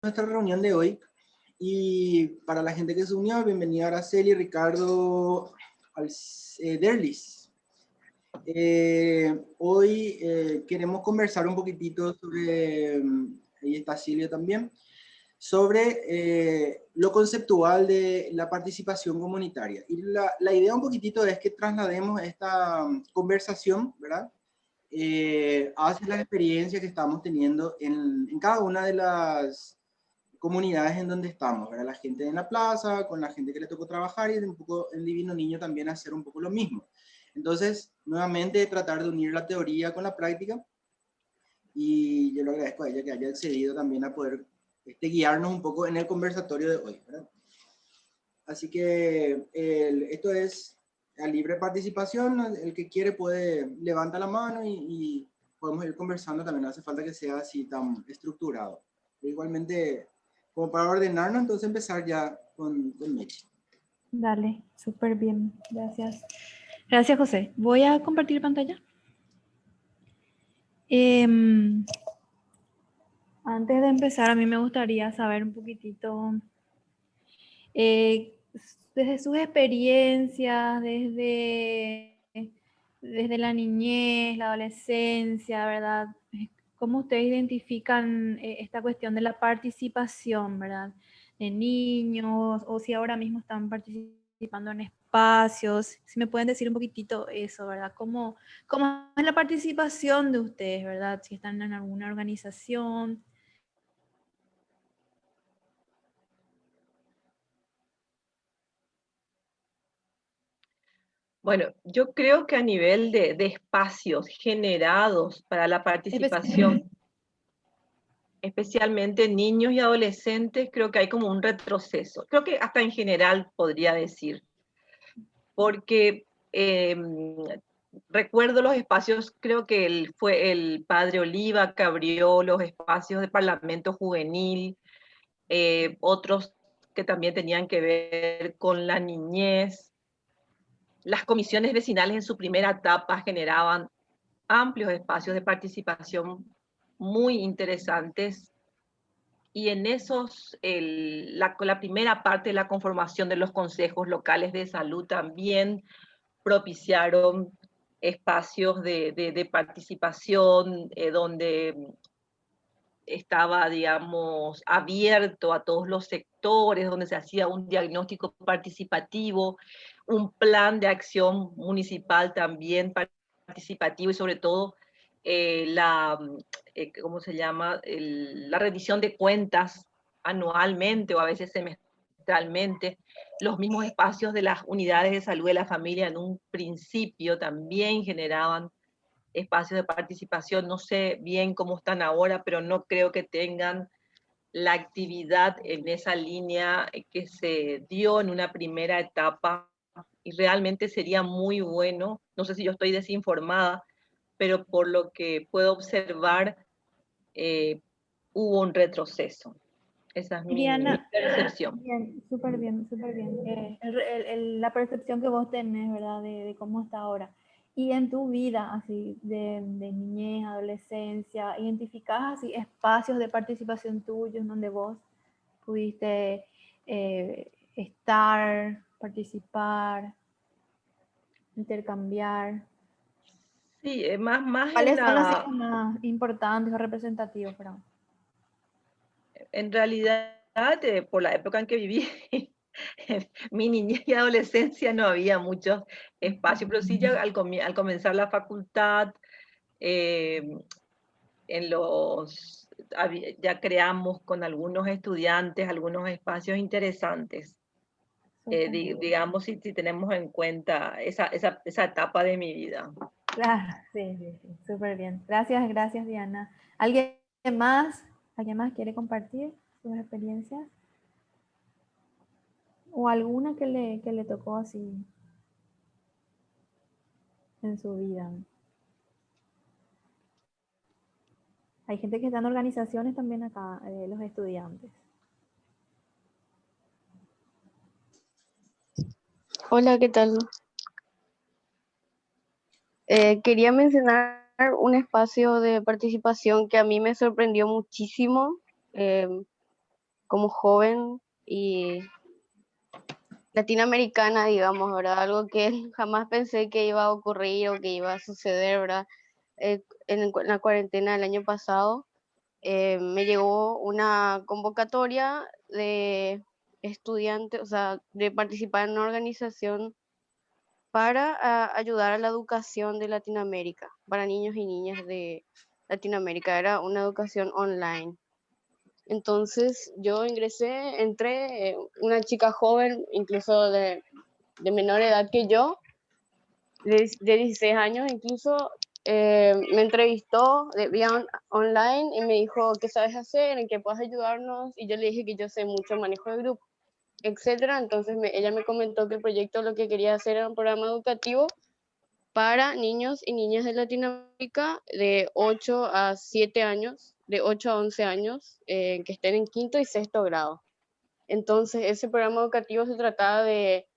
nuestra reunión de hoy. Y para la gente que se unió, bienvenida a Araceli, Ricardo, Derlis. Hoy queremos conversar un poquitito sobre, ahí está Silvia también, sobre lo conceptual de la participación comunitaria. Y la idea un poquitito es que traslademos esta conversación, ¿verdad? Hacia las experiencias que estamos teniendo en cada una de las comunidades en donde estamos, ¿verdad? La gente en la plaza, con la gente que le tocó trabajar y un poco el Divino Niño también hacer un poco lo mismo. Entonces, nuevamente tratar de unir la teoría con la práctica y yo le agradezco a ella que haya accedido también a poder guiarnos un poco en el conversatorio de hoy, ¿verdad? Así que esto es a libre participación, el que quiere puede levanta la mano y podemos ir conversando, también no hace falta que sea así tan estructurado. Igualmente, como para ordenarnos, entonces empezar ya con Mechi. Dale, súper bien, gracias. Gracias, José. Voy a compartir pantalla. Antes de empezar, a mí me gustaría saber un poquitito desde sus experiencias, desde la niñez, la adolescencia, ¿verdad? ¿Cómo ustedes identifican esta cuestión de la participación, ¿verdad? De niños, o si ahora mismo están participando en espacios. Si me pueden decir un poquitito eso, ¿verdad? ¿Cómo es la participación de ustedes, ¿verdad? Si están en alguna organización. Bueno, yo creo que a nivel de espacios generados para la participación, especialmente niños y adolescentes, creo que hay como un retroceso. Creo que hasta en general podría decir, porque recuerdo los espacios, creo que fue el padre Oliva que abrió los espacios de parlamento juvenil, otros que también tenían que ver con la niñez. Las comisiones vecinales en su primera etapa generaban amplios espacios de participación muy interesantes y en esos, la primera parte de la conformación de los consejos locales de salud también propiciaron espacios de participación donde estaba, digamos, abierto a todos los sectores, donde se hacía un diagnóstico participativo, un plan de acción municipal también participativo y sobre todo ¿cómo se llama? La rendición de cuentas anualmente o a veces semestralmente. Los mismos espacios de las unidades de salud de la familia en un principio también generaban espacios de participación. No sé bien cómo están ahora, pero no creo que tengan la actividad en esa línea que se dio en una primera etapa y realmente sería muy bueno, no sé si yo estoy desinformada, pero por lo que puedo observar, hubo un retroceso. Esa es mi percepción. Bien, súper bien, súper bien. La percepción que vos tenés, ¿verdad? De cómo está ahora. Y en tu vida, así, de niñez, adolescencia, ¿identificás así espacios de participación tuyos donde vos pudiste estar, participar, intercambiar? Sí, más en ¿Cuáles son los signos más importantes o representativos para vos? En realidad, por la época en que viví, en mi niñez y adolescencia no había muchos espacios, pero sí ya al comenzar la facultad, eh, ya creamos con algunos estudiantes algunos espacios interesantes, digamos, si tenemos en cuenta esa etapa de mi vida. Claro, sí, sí, sí, súper bien. Gracias, gracias, Diana. ¿Alguien más? ¿Alguien más quiere compartir sus experiencias? ¿O alguna que le tocó así en su vida? Hay gente que está en organizaciones también acá, los estudiantes. Hola, ¿qué tal? Quería mencionar un espacio de participación que a mí me sorprendió muchísimo. como joven y latinoamericana, digamos, ¿verdad? Algo que jamás pensé que iba a ocurrir o que iba a suceder, ¿verdad? En la cuarentena del año pasado me llegó una convocatoria de estudiantes, o sea, de participar en una organización para ayudar a la educación de Latinoamérica, para niños y niñas de Latinoamérica. Era una educación online. Entonces yo entré, una chica joven, incluso de menor edad que yo, de 16 años incluso, me entrevistó online y me dijo, ¿qué sabes hacer? ¿En qué puedes ayudarnos? Y yo le dije que yo sé mucho manejo de grupo, etcétera. Entonces ella me comentó que el proyecto lo que quería hacer era un programa educativo para niños y niñas de Latinoamérica de 8 a 7 años, de 8 a 11 años, que estén en quinto y sexto grado. Entonces, ese programa educativo se trataba de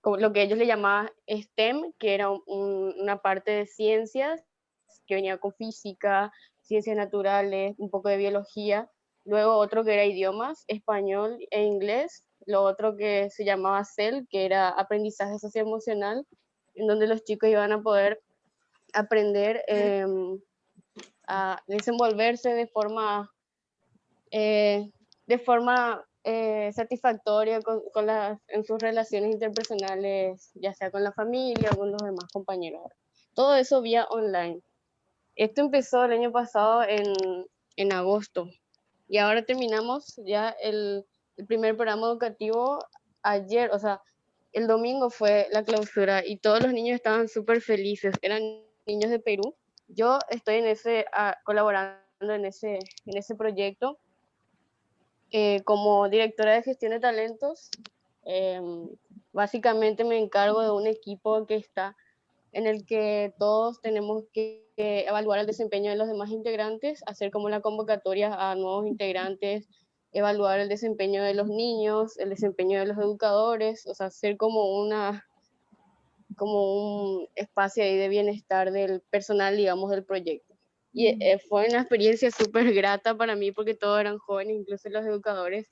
como lo que ellos le llamaban STEM, que era una parte de ciencias, que venía con física, ciencias naturales, un poco de biología. Luego otro que era idiomas, español e inglés. Lo otro que se llamaba CEL, que era aprendizaje socioemocional, en donde los chicos iban a poder aprender a desenvolverse eh, de forma satisfactoria en sus relaciones interpersonales, ya sea con la familia o con los demás compañeros. Todo eso vía online. Esto empezó el año pasado en agosto y ahora terminamos ya el primer programa educativo ayer, o sea, el domingo fue la clausura y todos los niños estaban súper felices, eran niños de Perú. Yo estoy colaborando en ese proyecto como directora de gestión de talentos. Básicamente me encargo de un equipo que está en el que todos tenemos que evaluar el desempeño de los demás integrantes, hacer como la convocatoria a nuevos integrantes, evaluar el desempeño de los niños, el desempeño de los educadores, o sea, hacer como un espacio ahí de bienestar del personal, digamos, del proyecto. Y fue una experiencia súper grata para mí porque todos eran jóvenes, incluso los educadores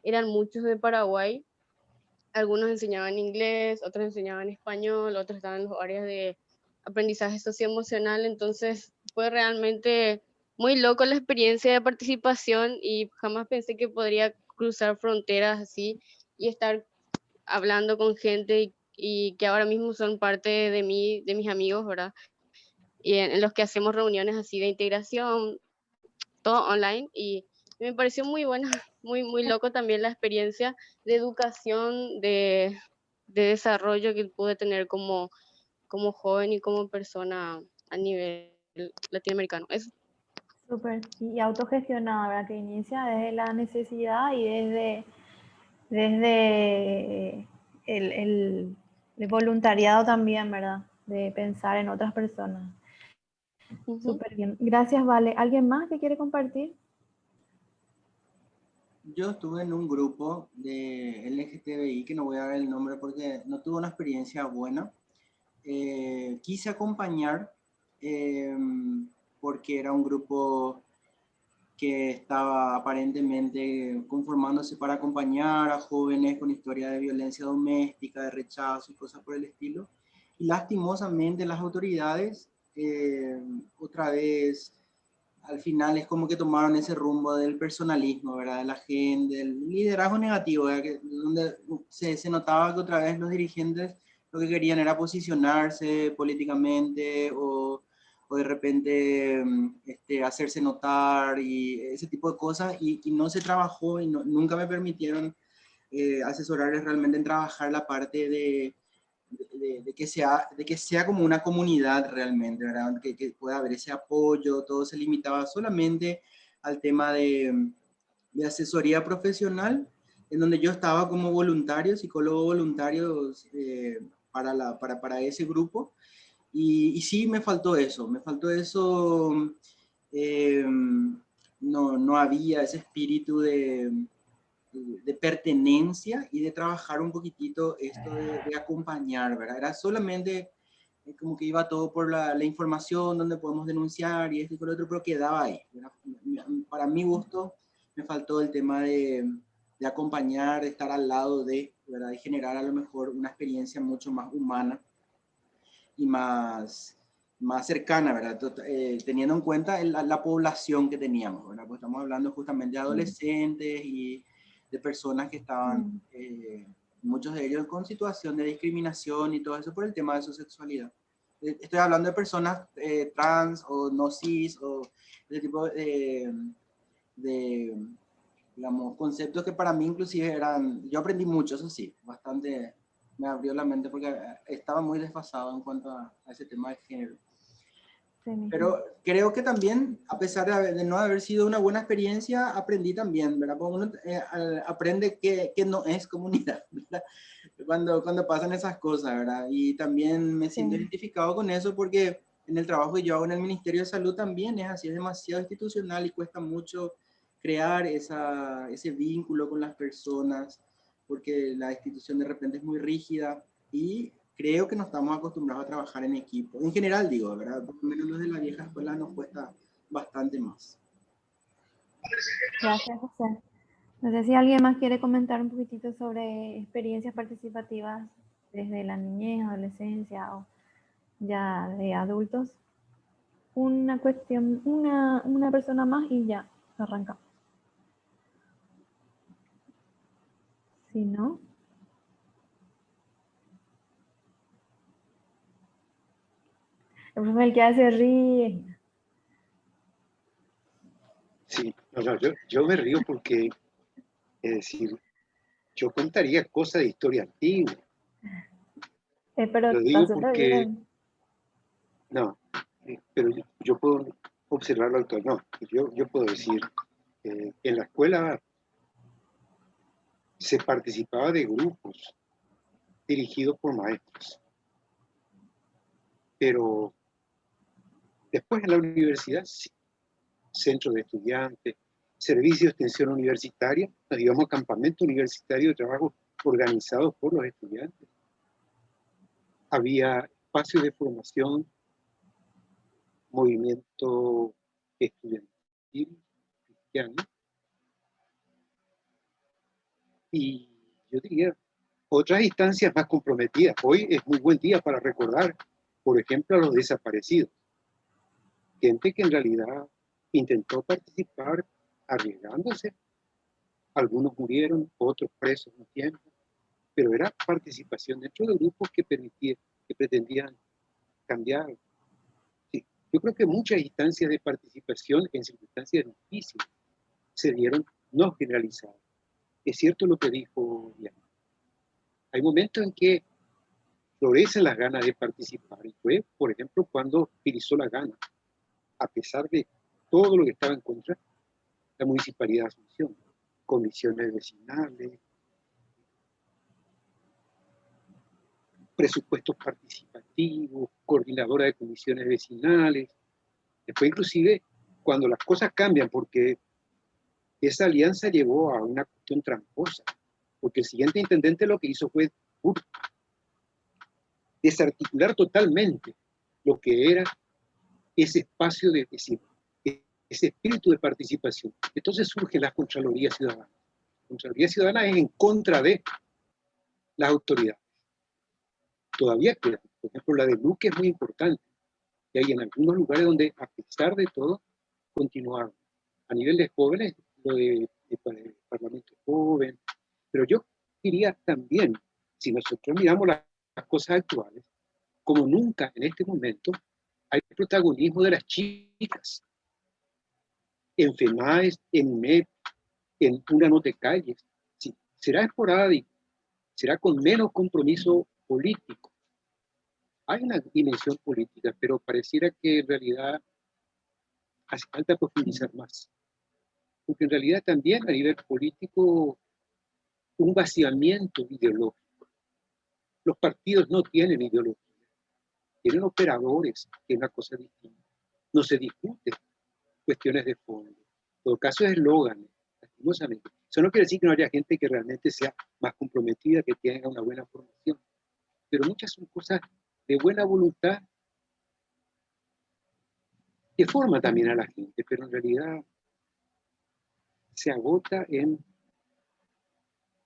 eran muchos de Paraguay. Algunos enseñaban inglés, otros enseñaban español, otros estaban en las áreas de aprendizaje socioemocional. Entonces fue realmente muy loco la experiencia de participación y jamás pensé que podría cruzar fronteras así y estar hablando con gente y que ahora mismo son parte de mí, de mis amigos, ¿verdad? Y en los que hacemos reuniones así de integración, todo online, y me pareció muy buena, muy loco también la experiencia de educación, de desarrollo que pude tener como joven y como persona a nivel latinoamericano. Eso. Súper. Y autogestionada, ¿verdad? Que inicia desde la necesidad y desde el voluntariado también, ¿verdad? De pensar en otras personas. Súper bien. Gracias, Vale. ¿Alguien más que quiere compartir? Yo estuve en un grupo de LGTBI, que no voy a dar el nombre porque no tuve una experiencia buena. Quise acompañar porque era un grupo que estaba aparentemente conformándose para acompañar a jóvenes con historia de violencia doméstica, de rechazo y cosas por el estilo. Y lastimosamente las autoridades, otra vez, al final es como que tomaron ese rumbo del personalismo, ¿verdad? De la gente, del liderazgo negativo, ¿verdad? Donde se notaba que otra vez los dirigentes lo que querían era posicionarse políticamente o de repente hacerse notar y ese tipo de cosas, y no se trabajó y nunca me permitieron asesorarles realmente en trabajar la parte de que sea como una comunidad realmente, ¿verdad? Que pueda haber ese apoyo. Todo se limitaba solamente al tema de asesoría profesional, en donde yo estaba como voluntario, psicólogo voluntario para ese grupo. Y sí, me faltó eso. eh, no había ese espíritu de pertenencia y de trabajar un poquitito esto de acompañar, ¿verdad? Era solamente como que iba todo por la información, donde podemos denunciar y esto y lo otro, pero quedaba ahí, ¿verdad? Para mi gusto, me faltó el tema de acompañar, de estar al lado de, ¿verdad? De generar a lo mejor una experiencia mucho más humana y más cercana, ¿verdad? Teniendo en cuenta la población que teníamos, ¿verdad? Pues estamos hablando justamente de adolescentes y de personas que estaban, muchos de ellos con situación de discriminación y todo eso por el tema de su sexualidad. Estoy hablando de personas trans o no cis o ese tipo de, digamos, conceptos que para mí inclusive eran, yo aprendí mucho, eso sí, bastante, me abrió la mente porque estaba muy desfasado en cuanto a ese tema de género. Sí, pero creo que también, a pesar de no haber sido una buena experiencia, aprendí también, ¿verdad? Porque uno aprende que no es comunidad, ¿verdad? Cuando pasan esas cosas, ¿verdad? Y también me siento identificado con eso porque en el trabajo que yo hago en el Ministerio de Salud también es así, es demasiado institucional y cuesta mucho crear ese vínculo con las personas porque la institución de repente es muy rígida y creo que no estamos acostumbrados a trabajar en equipo. En general digo, ¿verdad? Por lo menos los de la vieja escuela nos cuesta bastante más. Gracias, José. No sé si alguien más quiere comentar un poquitito sobre experiencias participativas desde la niñez, adolescencia o ya de adultos. Una cuestión, una persona más y ya arrancamos. Si no, el que hace ríe. Sí, yo me río porque, es decir, yo contaría cosas de historia antigua. Pero lo digo porque, no, pero yo puedo observarlo actual. No, yo puedo decir, en la escuela se participaba de grupos dirigidos por maestros, pero después en la universidad, sí, centro de estudiantes, servicio de extensión universitaria, digamos campamento universitario de trabajo organizados por los estudiantes. Había espacios de formación, movimiento estudiantil cristiano, y yo diría otras instancias más comprometidas. Hoy es muy buen día para recordar, por ejemplo, a los desaparecidos. Gente que en realidad intentó participar arriesgándose. Algunos murieron, otros presos un tiempo, pero era participación dentro de grupos que pretendían cambiar. Sí, yo creo que muchas instancias de participación en circunstancias difíciles se dieron no generalizadas. Es cierto lo que dijo Diana. Hay momentos en que florecen las ganas de participar. Y fue, por ejemplo, cuando utilizó la gana, a pesar de todo lo que estaba en contra, la Municipalidad de Asunción, comisiones vecinales, presupuestos participativos, coordinadora de comisiones vecinales. Después, inclusive, cuando las cosas cambian, porque esa alianza llevó a una cuestión tramposa, porque el siguiente intendente lo que hizo fue desarticular totalmente lo que era ese espacio de decir, ese espíritu de participación. Entonces surge la Contraloría Ciudadana. La Contraloría Ciudadana es en contra de las autoridades. Todavía queda, por ejemplo, la de Luque es muy importante. Y hay en algunos lugares donde, a pesar de todo, continuaron. A nivel de jóvenes, lo de Parlamento Joven. Pero yo diría también, si nosotros miramos las cosas actuales, como nunca en este momento, hay protagonismo de las chicas. En FEMAES, en MEP, en Una No Te Calles. Sí, será esporádico, será con menos compromiso político. Hay una dimensión política, pero pareciera que en realidad hace falta profundizar más. Porque en realidad también a nivel político, un vaciamiento ideológico. Los partidos no tienen ideología, tienen operadores, que es una cosa distinta. No se discute cuestiones de fondo. En todo caso es eslogan, lastimosamente. Eso no quiere decir que no haya gente que realmente sea más comprometida, que tenga una buena formación. Pero muchas son cosas de buena voluntad que forman también a la gente, pero en realidad se agota en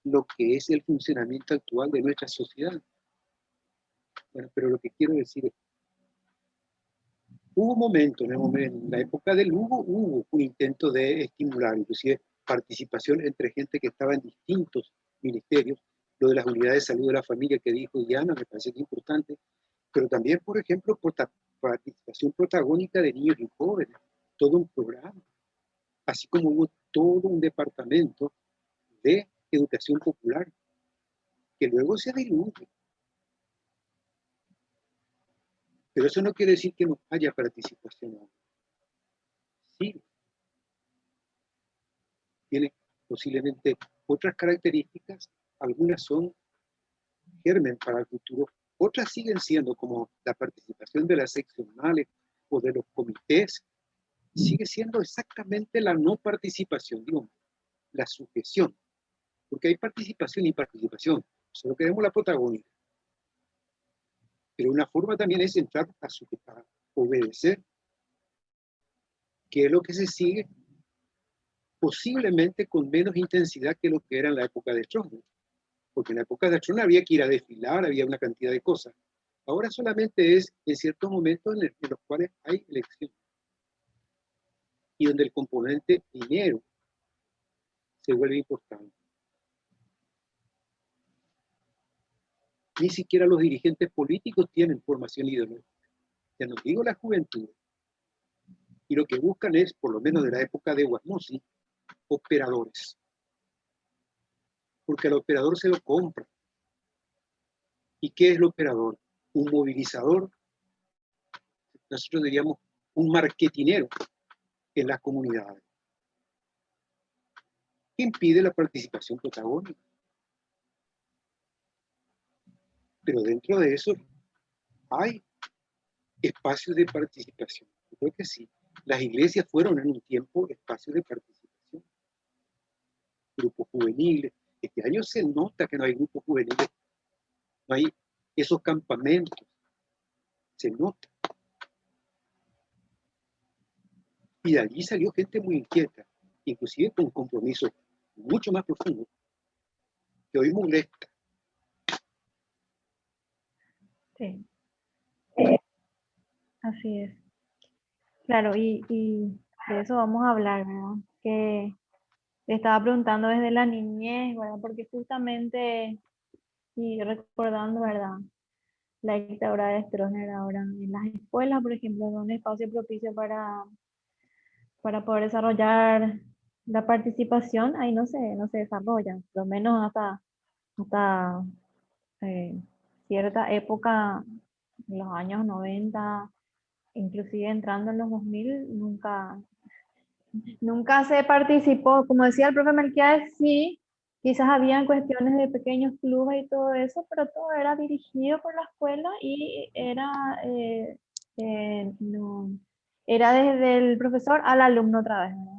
lo que es el funcionamiento actual de nuestra sociedad. Bueno, pero lo que quiero decir es, hubo momentos, en la época del Hugo, hubo un intento de estimular, inclusive participación entre gente que estaba en distintos ministerios, lo de las unidades de salud de la familia que dijo Diana, me parece que es importante, pero también, por ejemplo, participación protagónica de niños y jóvenes, todo un programa, así como hubo todo un departamento de educación popular, que luego se diluye. Pero eso no quiere decir que no haya participación. Sí, tiene posiblemente otras características, algunas son germen para el futuro, otras siguen siendo como la participación de las seccionales o de los comités, sigue siendo exactamente la no participación, digamos, la sujeción, porque hay participación y participación, solo queremos la protagonista. Pero una forma también es entrar a sujetar, obedecer, que es lo que se sigue posiblemente con menos intensidad que lo que era en la época de Stroessner. Porque en la época de Stroessner había que ir a desfilar, había una cantidad de cosas. Ahora solamente es en ciertos momentos en los cuales hay elección. Y donde el componente dinero se vuelve importante. Ni siquiera los dirigentes políticos tienen formación ideológica. Ya no digo la juventud. Y lo que buscan es, por lo menos de la época de Guasmosi, operadores. Porque al operador se lo compra. ¿Y qué es el operador? Un movilizador. Nosotros diríamos un marketinero en las comunidades. ¿Qué impide la participación protagónica? Pero dentro de eso hay espacios de participación. Yo creo que sí. Las iglesias fueron en un tiempo espacios de participación. Grupos juveniles. Este año se nota que no hay grupos juveniles. No hay esos campamentos. Se nota. Y de allí salió gente muy inquieta, inclusive con compromisos mucho más profundos, que hoy molesta. Sí, así es. Claro, y de eso vamos a hablar, ¿verdad? Que te estaba preguntando desde la niñez, ¿verdad? Porque justamente, y recordando, ¿verdad? La dictadura de Stroessner ahora en las escuelas, por ejemplo, es un espacio propicio para poder desarrollar la participación, ahí no se desarrolla, por lo menos hasta cierta época, en los años 90, inclusive entrando en los 2000, nunca se participó. Como decía el profe Melquiades, sí, quizás habían cuestiones de pequeños clubes y todo eso, pero todo era dirigido por la escuela y no, era desde el profesor al alumno otra vez, ¿verdad?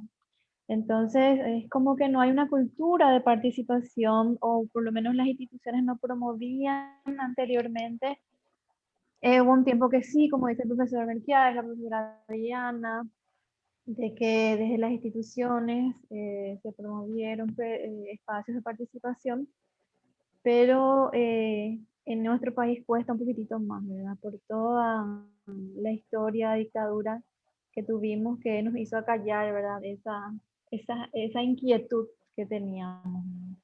Entonces, es como que no hay una cultura de participación, o por lo menos las instituciones no promovían anteriormente. Hubo un tiempo que sí, como dice el profesor Melquiades, la profesora Diana, de que desde las instituciones se promovieron espacios de participación, pero en nuestro país cuesta un poquitito más, ¿verdad? Por toda la historia de dictadura que tuvimos, que nos hizo acallar, ¿verdad? Esa inquietud que teníamos, ¿no?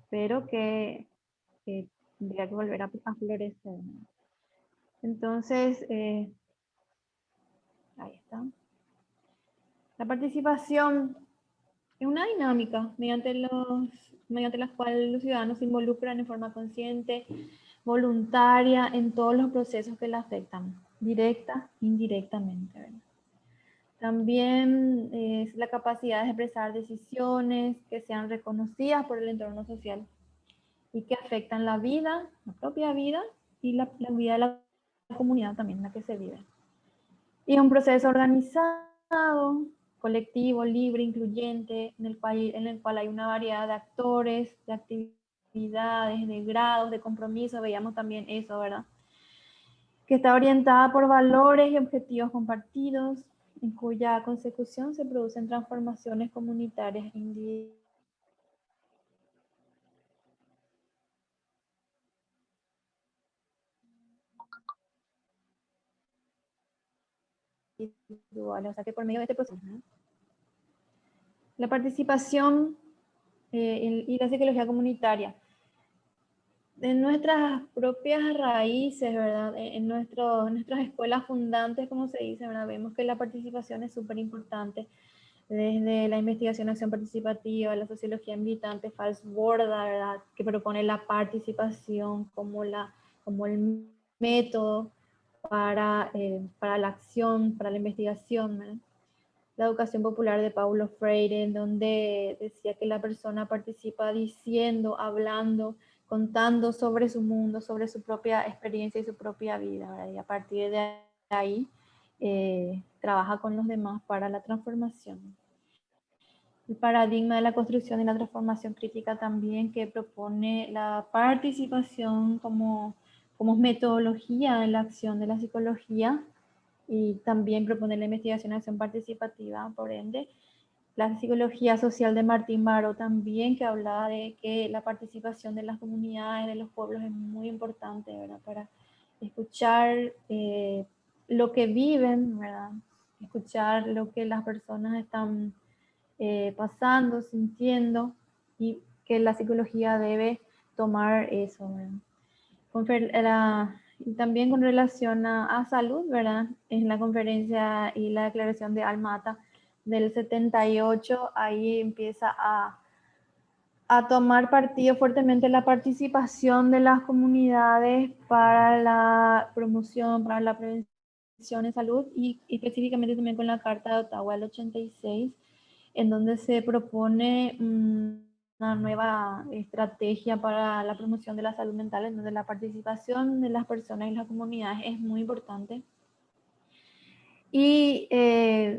Pero que tendría que volver a florecer, ¿no? Entonces, ahí está. La participación es una dinámica mediante la cual los ciudadanos se involucran en forma consciente, voluntaria en todos los procesos que la afectan, directa e indirectamente, ¿verdad? También es la capacidad de expresar decisiones que sean reconocidas por el entorno social y que afectan la vida, la propia vida y la vida de la comunidad también en la que se vive. Y es un proceso organizado, colectivo, libre, incluyente, en el cual hay una variedad de actores, de actividades, de grados, de compromiso, veíamos también eso, ¿verdad? Que está orientada por valores y objetivos compartidos en cuya consecución se producen transformaciones comunitarias individuales. O sea que por medio de este proceso, ¿no? La participación y la psicología comunitaria. En nuestras propias raíces, ¿verdad? En nuestras escuelas fundantes, como se dice, ¿verdad? Vemos que la participación es súper importante. Desde la investigación acción participativa, la sociología militante, Falsborda, ¿verdad? Que propone la participación como el método para la acción, para la investigación, ¿verdad? La educación popular de Paulo Freire, en donde decía que la persona participa diciendo, hablando, contando sobre su mundo, sobre su propia experiencia y su propia vida, ¿verdad? Y a partir de ahí trabaja con los demás para la transformación. El paradigma de la construcción y la transformación crítica también, que propone la participación como metodología en la acción de la psicología, y también propone la investigación y acción participativa, por ende. La psicología social de Martín Baró también, que hablaba de que la participación de las comunidades, de los pueblos, es muy importante, ¿verdad? Para escuchar lo que viven, ¿verdad? Escuchar lo que las personas están pasando, sintiendo, y que la psicología debe tomar eso, ¿verdad? Y también con relación a salud, ¿verdad? En la conferencia y la declaración de Alma-Ata del 78, ahí empieza a tomar partido fuertemente la participación de las comunidades para la promoción, para la prevención en salud, y específicamente también con la Carta de Ottawa del 86, en donde se propone una nueva estrategia para la promoción de la salud mental, en donde la participación de las personas y las comunidades es muy importante. Y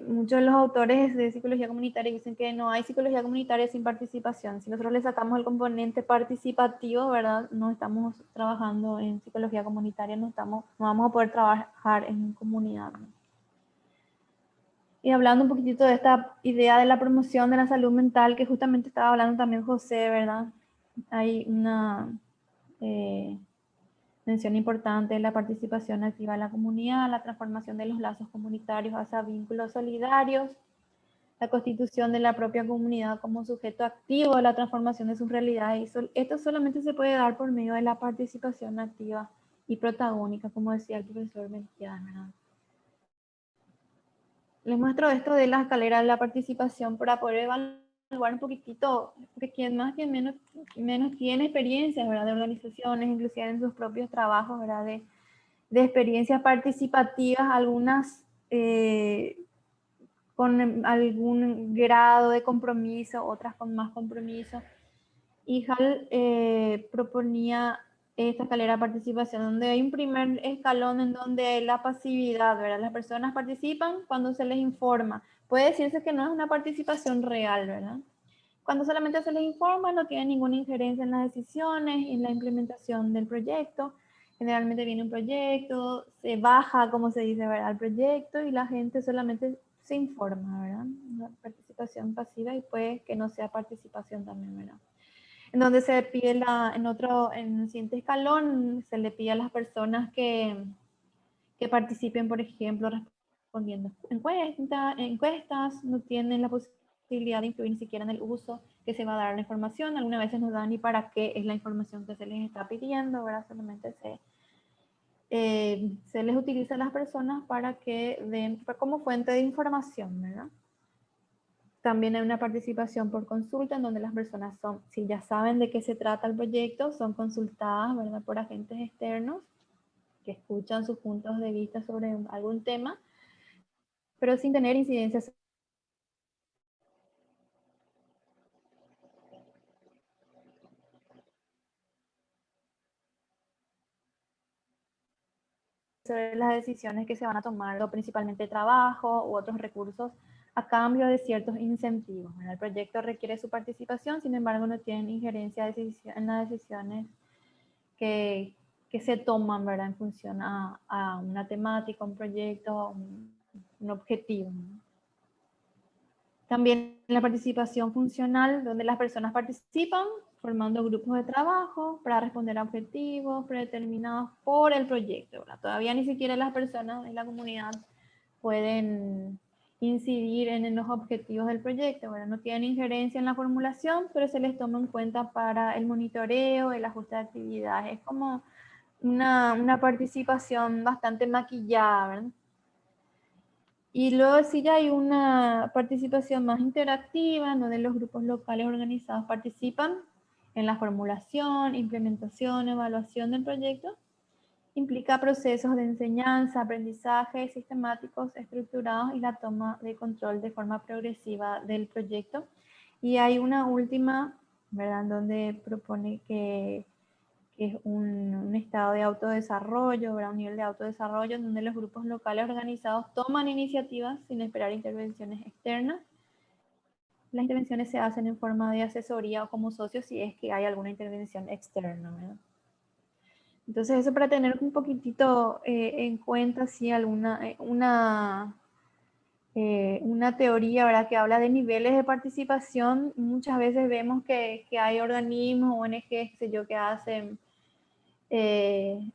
muchos de los autores de psicología comunitaria dicen que no hay psicología comunitaria sin participación. Si nosotros le sacamos el componente participativo, ¿verdad? No estamos trabajando en psicología comunitaria, no vamos a poder trabajar en comunidad, ¿no? Y hablando un poquitito de esta idea de la promoción de la salud mental, que justamente estaba hablando también José, ¿verdad? Hay una mención importante de la participación activa de la comunidad, la transformación de los lazos comunitarios hacia vínculos solidarios, la constitución de la propia comunidad como sujeto activo de la transformación de sus realidades. Y esto solamente se puede dar por medio de la participación activa y protagónica, como decía el profesor Melquiades, ¿verdad? Les muestro esto de la escalera de la participación para poder evaluar un poquitito, porque quien más, quien menos tiene experiencias, ¿verdad? De organizaciones, inclusive en sus propios trabajos, ¿verdad? De experiencias participativas, algunas con algún grado de compromiso, otras con más compromiso. Y Hall proponía esta escalera de participación, donde hay un primer escalón en donde la pasividad, ¿verdad? Las personas participan cuando se les informa. Puede decirse que no es una participación real, ¿verdad? Cuando solamente se les informa, no tienen ninguna injerencia en las decisiones y en la implementación del proyecto. Generalmente viene un proyecto, se baja, como se dice, ¿verdad? El proyecto, y la gente solamente se informa, ¿verdad? Una participación pasiva, y puede que no sea participación también, ¿verdad? En donde se pide en el siguiente escalón, se le pide a las personas que participen, por ejemplo, respondiendo encuestas, no tienen la posibilidad de influir ni siquiera en el uso que se va a dar la información. Algunas veces no dan ni para qué es la información que se les está pidiendo, ¿verdad? Solamente se les utiliza a las personas para que den como fuente de información, ¿verdad? También hay una participación por consulta, en donde las personas si ya saben de qué se trata el proyecto, son consultadas, ¿verdad? Por agentes externos que escuchan sus puntos de vista sobre algún tema, pero sin tener incidencias sobre las decisiones que se van a tomar, o principalmente trabajo u otros recursos, a cambio de ciertos incentivos, ¿verdad? El proyecto requiere su participación, sin embargo no tienen injerencia en las decisiones que se toman, ¿verdad? En función a una temática, un proyecto, un objetivo, ¿no? También la participación funcional, donde las personas participan formando grupos de trabajo para responder a objetivos predeterminados por el proyecto, ¿verdad? Todavía ni siquiera las personas en la comunidad pueden incidir en los objetivos del proyecto, ¿verdad? No tienen injerencia en la formulación, pero se les toma en cuenta para el monitoreo, el ajuste de actividades. Es como una participación bastante maquillada, ¿verdad? Y luego sí ya hay una participación más interactiva, donde los grupos locales organizados participan en la formulación, implementación, evaluación del proyecto. Implica procesos de enseñanza, aprendizaje sistemáticos, estructurados y la toma de control de forma progresiva del proyecto. Y hay una última, ¿verdad?, donde propone que es un estado de autodesarrollo, ¿verdad?, un nivel de autodesarrollo donde los grupos locales organizados toman iniciativas sin esperar intervenciones externas. Las intervenciones se hacen en forma de asesoría o como socios si es que hay alguna intervención externa, ¿verdad? Entonces eso para tener un poquitito en cuenta, sí, una teoría, ¿verdad?, que habla de niveles de participación. Muchas veces vemos que hay organismos, ONGs, qué sé yo, que hacen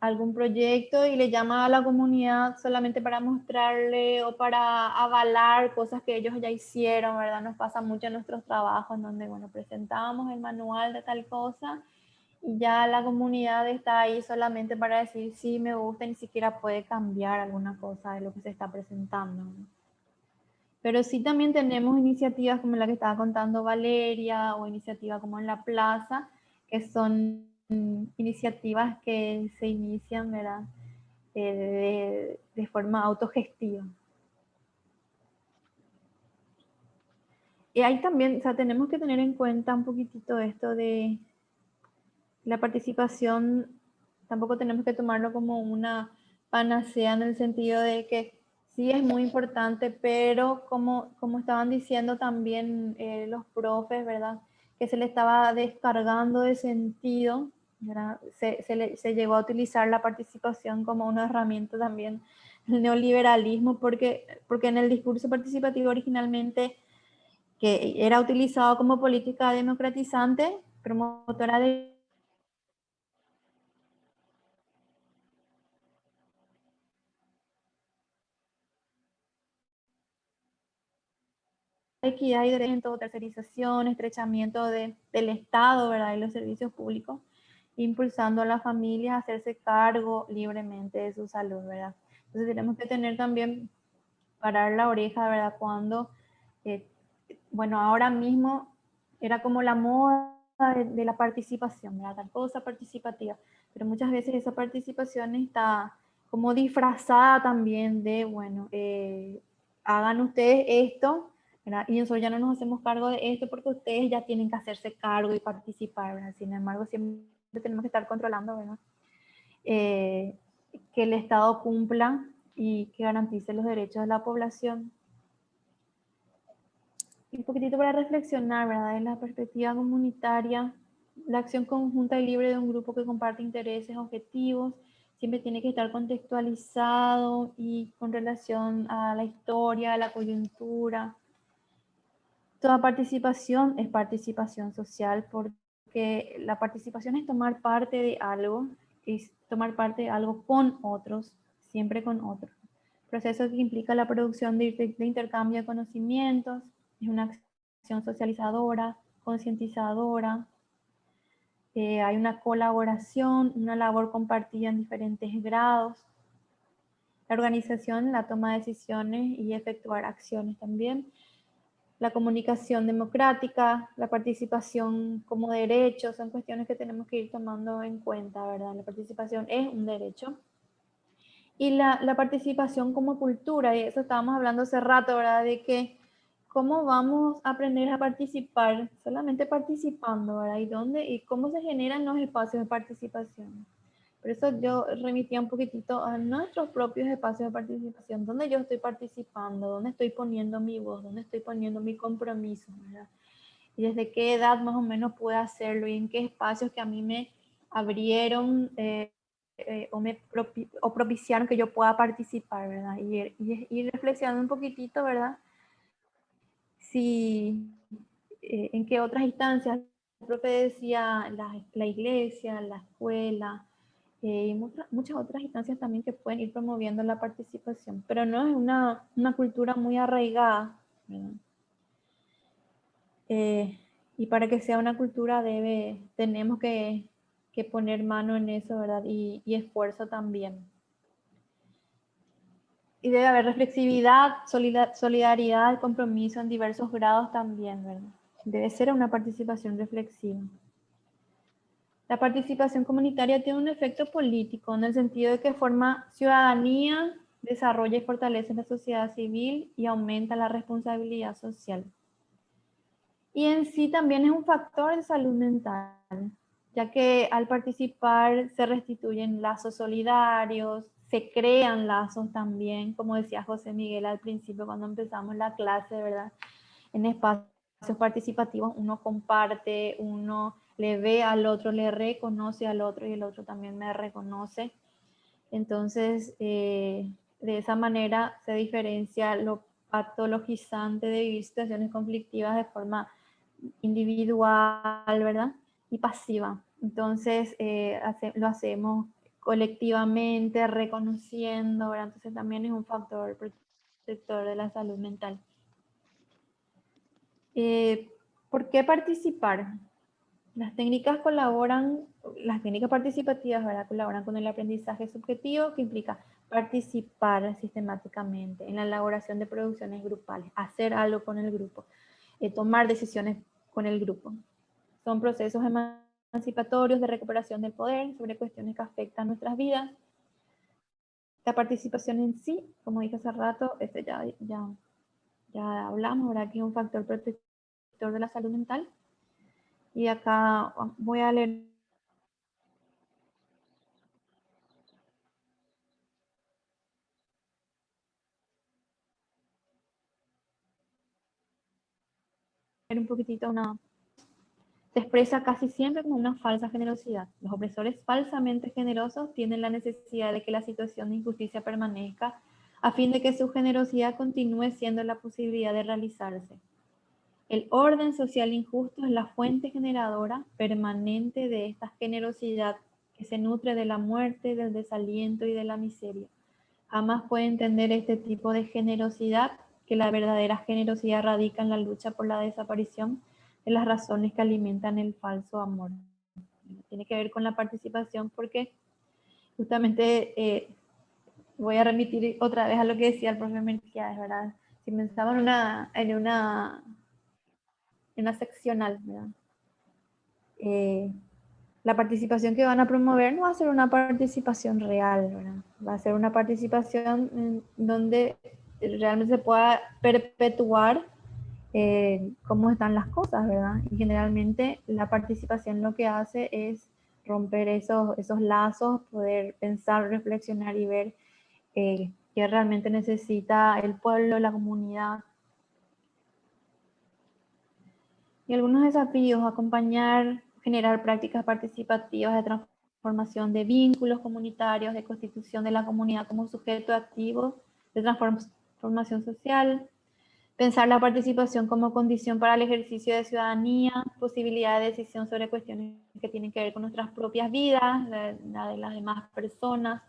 algún proyecto y le llama a la comunidad solamente para mostrarle o para avalar cosas que ellos ya hicieron, ¿verdad? Nos pasa mucho en nuestros trabajos, en donde, bueno, presentamos el manual de tal cosa y ya la comunidad está ahí solamente para decir sí, me gusta, ni siquiera puede cambiar alguna cosa de lo que se está presentando, ¿no? Pero sí también tenemos iniciativas como la que estaba contando Valeria, o iniciativas como en la plaza, que son iniciativas que se inician, ¿verdad?, de forma autogestiva. Y ahí también, o sea, tenemos que tener en cuenta un poquitito esto de la participación. Tampoco tenemos que tomarlo como una panacea en el sentido de que sí es muy importante, pero como estaban diciendo también los profes, ¿verdad?, que se le estaba descargando de sentido, ¿verdad? Se llegó a utilizar la participación como una herramienta también del neoliberalismo, porque en el discurso participativo originalmente, que era utilizado como política democratizante, promotora de equidad y derecho, tercerización, estrechamiento del Estado, ¿verdad?, y los servicios públicos, impulsando a las familias a hacerse cargo libremente de su salud, ¿verdad? Entonces tenemos que tener también, parar la oreja, ¿verdad?, cuando, bueno, ahora mismo era como la moda de la participación, ¿verdad?, tal cosa participativa, pero muchas veces esa participación está como disfrazada también de, bueno, hagan ustedes esto, ¿verdad?, y nosotros ya no nos hacemos cargo de esto porque ustedes ya tienen que hacerse cargo y participar, ¿verdad? Sin embargo, siempre tenemos que estar controlando, ¿verdad?, que el Estado cumpla y que garantice los derechos de la población. Y un poquitito para reflexionar, ¿verdad?, en la perspectiva comunitaria, la acción conjunta y libre de un grupo que comparte intereses, objetivos, siempre tiene que estar contextualizado y con relación a la historia, a la coyuntura. Toda participación es participación social, porque la participación es tomar parte de algo, es tomar parte de algo con otros, siempre con otros. Proceso que implica la producción de intercambio de conocimientos, es una acción socializadora, concientizadora, hay una colaboración, una labor compartida en diferentes grados, la organización, la toma de decisiones y efectuar acciones también, la comunicación democrática, la participación como derecho, son cuestiones que tenemos que ir tomando en cuenta, ¿verdad? La participación es un derecho. Y la participación como cultura, y eso estábamos hablando hace rato, ¿verdad?, de que cómo vamos a aprender a participar, solamente participando, ¿verdad? Y cómo se generan los espacios de participación. Por eso yo remitía un poquitito a nuestros propios espacios de participación, donde yo estoy participando, donde estoy poniendo mi voz, donde estoy poniendo mi compromiso, ¿verdad? Y desde qué edad más o menos pude hacerlo y en qué espacios que a mí me abrieron o propiciaron que yo pueda participar, ¿verdad? Y ir reflexionando un poquitito, ¿verdad? Si, en qué otras instancias, el profe decía la iglesia, la escuela, y muchas otras instancias también que pueden ir promoviendo la participación, pero no es una cultura muy arraigada, ¿verdad? Y para que sea una cultura tenemos que poner mano en eso, ¿verdad? Y esfuerzo también. Y debe haber reflexividad, solidaridad, compromiso en diversos grados también, ¿verdad? Debe ser una participación reflexiva. La participación comunitaria tiene un efecto político en el sentido de que forma ciudadanía, desarrolla y fortalece la sociedad civil y aumenta la responsabilidad social. Y en sí también es un factor de salud mental, ya que al participar se restituyen lazos solidarios, se crean lazos también, como decía José Miguel al principio cuando empezamos la clase, ¿verdad? En espacios participativos uno comparte, uno le ve al otro, le reconoce al otro y el otro también me reconoce. Entonces, de esa manera se diferencia lo patologizante de vivir situaciones conflictivas de forma individual, ¿verdad? Y pasiva. Entonces, lo hacemos colectivamente, reconociendo, ¿verdad? Entonces también es un factor protector de la salud mental. ¿Por qué participar? Las técnicas participativas, ¿verdad? Colaboran con el aprendizaje subjetivo, que implica participar sistemáticamente en la elaboración de producciones grupales, hacer algo con el grupo, tomar decisiones con el grupo. Son procesos emancipatorios de recuperación del poder sobre cuestiones que afectan nuestras vidas. La participación en sí, como dije hace rato, ya hablamos, ¿verdad? Que es un factor protector de la salud mental. Y acá voy a leer un poquitito se expresa casi siempre como una falsa generosidad. Los opresores falsamente generosos tienen la necesidad de que la situación de injusticia permanezca a fin de que su generosidad continúe siendo la posibilidad de realizarse. El orden social injusto es la fuente generadora permanente de esta generosidad que se nutre de la muerte, del desaliento y de la miseria. Jamás puede entender este tipo de generosidad, que la verdadera generosidad radica en la lucha por la desaparición de las razones que alimentan el falso amor. Tiene que ver con la participación porque justamente voy a remitir otra vez a lo que decía el profe Melquiades, ¿verdad? Si pensamos en una seccional, ¿verdad? La participación que van a promover no va a ser una participación real, ¿verdad? Va a ser una participación donde realmente se pueda perpetuar cómo están las cosas, ¿verdad? Y generalmente la participación lo que hace es romper esos lazos, poder pensar, reflexionar y ver qué realmente necesita el pueblo, la comunidad. Y algunos desafíos: acompañar, generar prácticas participativas de transformación de vínculos comunitarios, de constitución de la comunidad como sujeto activo, de transformación social, pensar la participación como condición para el ejercicio de ciudadanía, posibilidad de decisión sobre cuestiones que tienen que ver con nuestras propias vidas, la de las demás personas,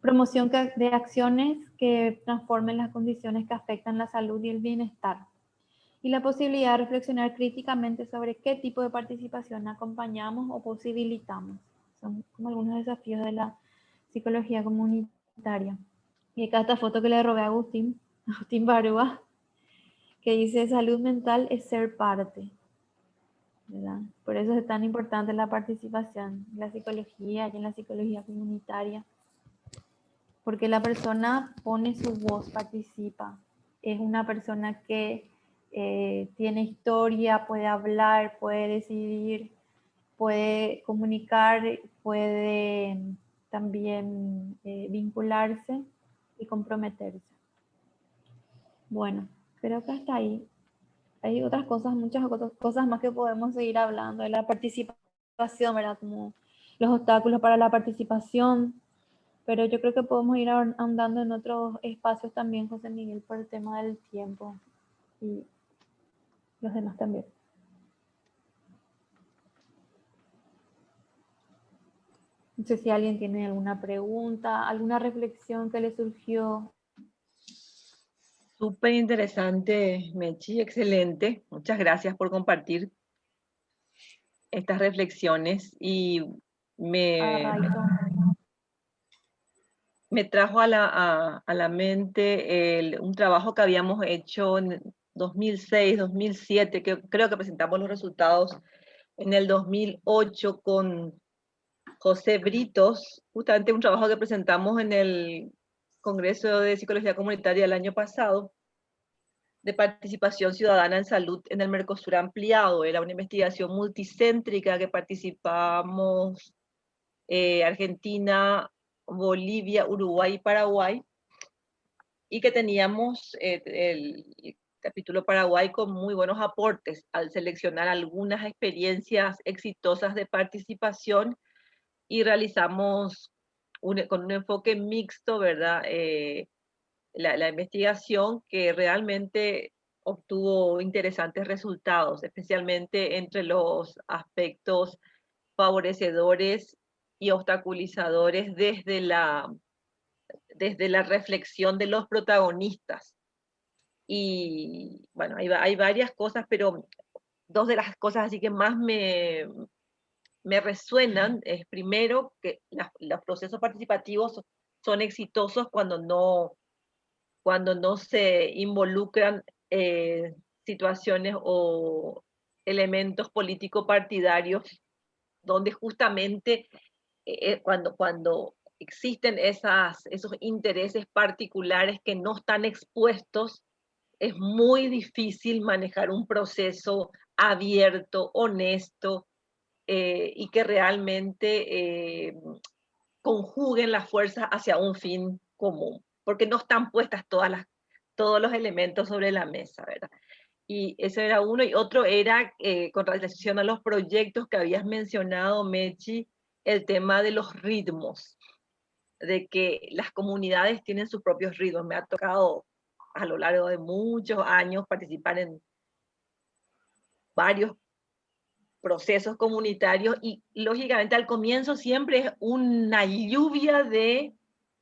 promoción de acciones que transformen las condiciones que afectan la salud y el bienestar, y la posibilidad de reflexionar críticamente sobre qué tipo de participación acompañamos o posibilitamos. Son como algunos desafíos de la psicología comunitaria. Y acá esta foto que le robé a Agustín Barúa, que dice: salud mental es ser parte, ¿verdad? Por eso es tan importante la participación en la psicología y en la psicología comunitaria, porque la persona pone su voz, participa, es una persona que tiene historia, puede hablar, puede decidir, puede comunicar, puede también vincularse y comprometerse. Bueno, creo que hasta ahí. Hay otras cosas, muchas otras cosas más que podemos seguir hablando de la participación, ¿verdad? los obstáculos para la participación, pero yo creo que podemos ir ahondando en otros espacios también, José Miguel, por el tema del tiempo y los demás también. No sé si alguien tiene alguna pregunta, alguna reflexión que le surgió. Súper interesante, Mechi, excelente. Muchas gracias por compartir estas reflexiones y me trajo a la mente un trabajo que habíamos hecho en 2006, 2007, que creo que presentamos los resultados en el 2008 con José Britos, justamente un trabajo que presentamos en el Congreso de Psicología Comunitaria el año pasado, de participación ciudadana en salud en el Mercosur ampliado. Era una investigación multicéntrica que participamos Argentina, Bolivia, Uruguay y Paraguay, y que teníamos el capítulo Paraguay con muy buenos aportes al seleccionar algunas experiencias exitosas de participación, y realizamos con un enfoque mixto, ¿verdad? La investigación, que realmente obtuvo interesantes resultados, especialmente entre los aspectos favorecedores y obstaculizadores desde la reflexión de los protagonistas. Y bueno, hay varias cosas, pero dos de las cosas así que más me resuenan es, primero, que los procesos participativos son exitosos cuando no se involucran situaciones o elementos político-partidarios, donde justamente cuando existen esos intereses particulares que no están expuestos, es muy difícil manejar un proceso abierto, honesto, y que realmente conjuguen las fuerzas hacia un fin común, porque no están puestas todos los elementos sobre la mesa, ¿verdad? Y ese era uno, y otro era, con relación a los proyectos que habías mencionado, Mechi, el tema de los ritmos, de que las comunidades tienen sus propios ritmos. Me ha tocado a lo largo de muchos años participar en varios procesos comunitarios, y lógicamente al comienzo siempre es una lluvia de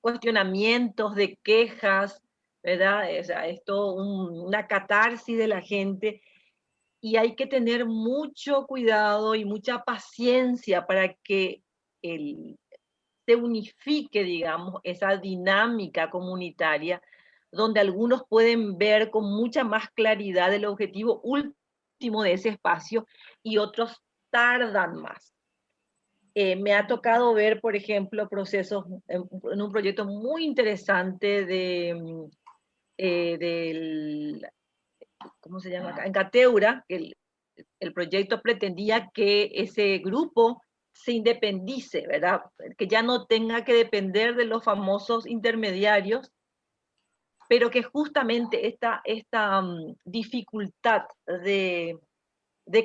cuestionamientos, de quejas, ¿verdad? O sea, es todo una catarsis de la gente, y hay que tener mucho cuidado y mucha paciencia para que se unifique, digamos, esa dinámica comunitaria, donde algunos pueden ver con mucha más claridad el objetivo último de ese espacio y otros tardan más. Me ha tocado ver, por ejemplo, procesos en un proyecto muy interesante ¿cómo se llama acá? En Cateura, que el proyecto pretendía que ese grupo se independice, ¿verdad? Que ya no tenga que depender de los famosos intermediarios, pero que justamente esta dificultad de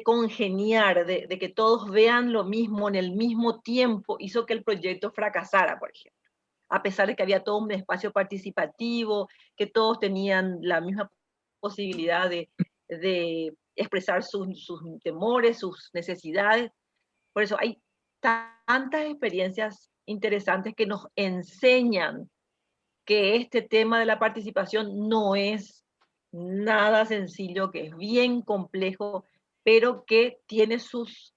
congeniar, de que todos vean lo mismo en el mismo tiempo, hizo que el proyecto fracasara, por ejemplo. A pesar de que había todo un espacio participativo, que todos tenían la misma posibilidad de expresar sus temores, sus necesidades. Por eso hay tantas experiencias interesantes que nos enseñan que este tema de la participación no es nada sencillo, que es bien complejo, pero que tiene sus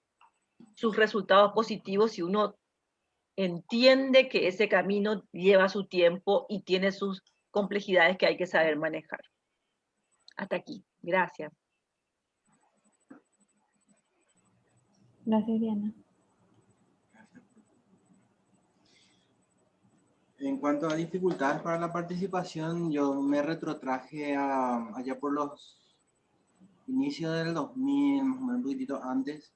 resultados positivos si uno entiende que ese camino lleva su tiempo y tiene sus complejidades que hay que saber manejar. Hasta aquí. Gracias. Gracias, Diana. En cuanto a dificultades para la participación, yo me retrotraje allá por los inicios del 2000, más o menos un poquitito antes,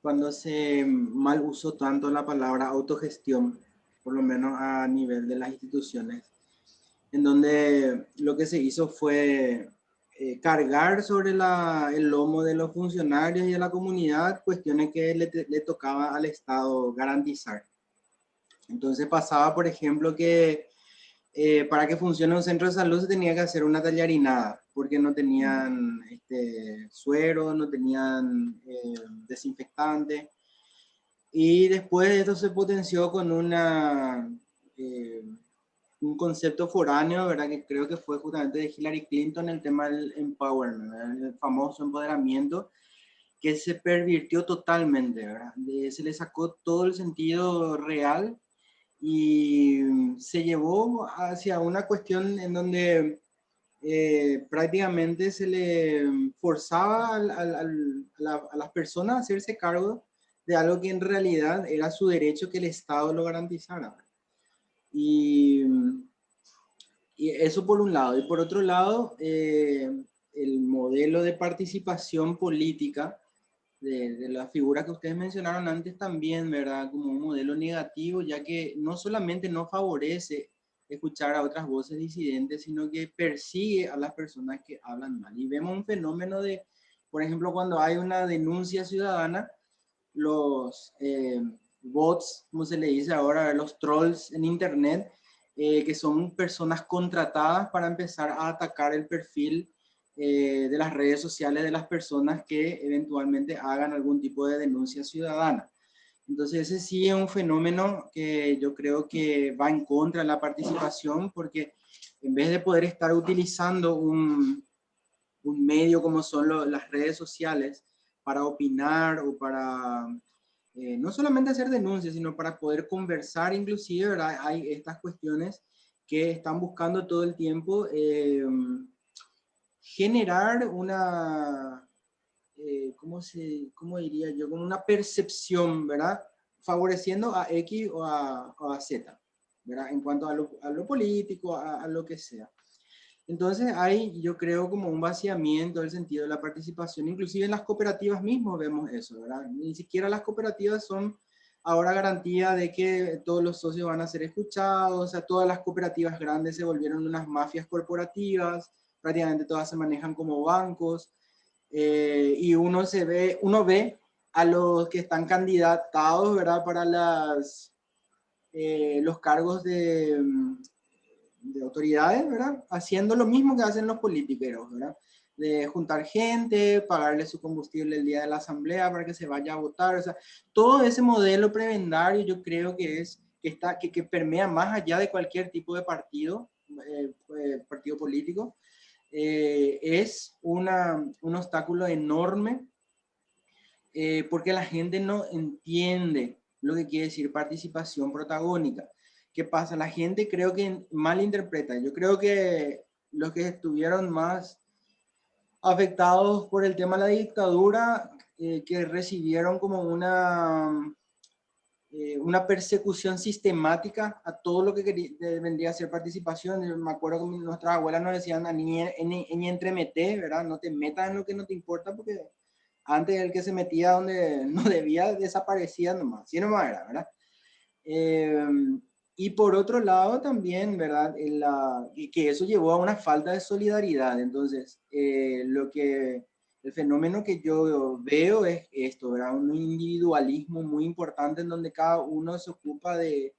cuando se mal usó tanto la palabra autogestión, por lo menos a nivel de las instituciones, en donde lo que se hizo fue cargar sobre el lomo de los funcionarios y de la comunidad cuestiones que le tocaba al Estado garantizar. Entonces pasaba, por ejemplo, que para que funcione un centro de salud se tenía que hacer una tallarinada, porque no tenían suero, no tenían desinfectante. Y después esto se potenció con un concepto foráneo, ¿verdad? Que creo que fue justamente de Hillary Clinton, el tema del empowerment, ¿verdad? El famoso empoderamiento, que se pervirtió totalmente, ¿verdad? Se le sacó todo el sentido real y se llevó hacia una cuestión en donde prácticamente se le forzaba a las personas a hacerse cargo de algo que en realidad era su derecho que el Estado lo garantizara. Y eso por un lado. Y por otro lado, el modelo de participación política de la figura que ustedes mencionaron antes también, ¿verdad? Como un modelo negativo, ya que no solamente no favorece escuchar a otras voces disidentes, sino que persigue a las personas que hablan mal. Y vemos un fenómeno de, por ejemplo, cuando hay una denuncia ciudadana, los bots, como se le dice ahora, los trolls en internet, que son personas contratadas para empezar a atacar el perfil de las redes sociales de las personas que eventualmente hagan algún tipo de denuncia ciudadana. Entonces ese sí es un fenómeno que yo creo que va en contra de la participación, porque en vez de poder estar utilizando un medio como son las redes sociales para opinar o para no solamente hacer denuncias, sino para poder conversar inclusive, ¿verdad? Hay estas cuestiones que están buscando todo el tiempo generar una, ¿cómo diría yo? Como una percepción, ¿verdad? Favoreciendo a X o a Z, ¿verdad? En cuanto a lo político, a lo que sea. Entonces hay, yo creo, como un vaciamiento del sentido de la participación, inclusive en las cooperativas mismas vemos eso, ¿verdad? Ni siquiera las cooperativas son ahora garantía de que todos los socios van a ser escuchados, o sea, todas las cooperativas grandes se volvieron unas mafias corporativas, prácticamente todas se manejan como bancos, y uno ve a los que están candidatados, ¿verdad? Para los cargos de autoridades, ¿verdad? Haciendo lo mismo que hacen los políticos, ¿verdad? De juntar gente, pagarle su combustible el día de la asamblea para que se vaya a votar, o sea, todo ese modelo prebendario yo creo que que permea más allá de cualquier tipo de partido, partido político, es un obstáculo enorme porque la gente no entiende lo que quiere decir participación protagónica. ¿Qué pasa? La gente creo que malinterpreta. Yo creo que los que estuvieron más afectados por el tema de la dictadura, que recibieron como una persecución sistemática a todo lo que vendría a ser participación. Yo me acuerdo que nuestras abuelas nos decían, ni entremete, ¿verdad? No te metas en lo que no te importa, porque antes el que se metía donde no debía desaparecía nomás, así nomás era, ¿verdad? Y por otro lado también, ¿verdad? Que eso llevó a una falta de solidaridad. Entonces, el fenómeno que yo veo es esto, ¿verdad? Un individualismo muy importante en donde cada uno se ocupa de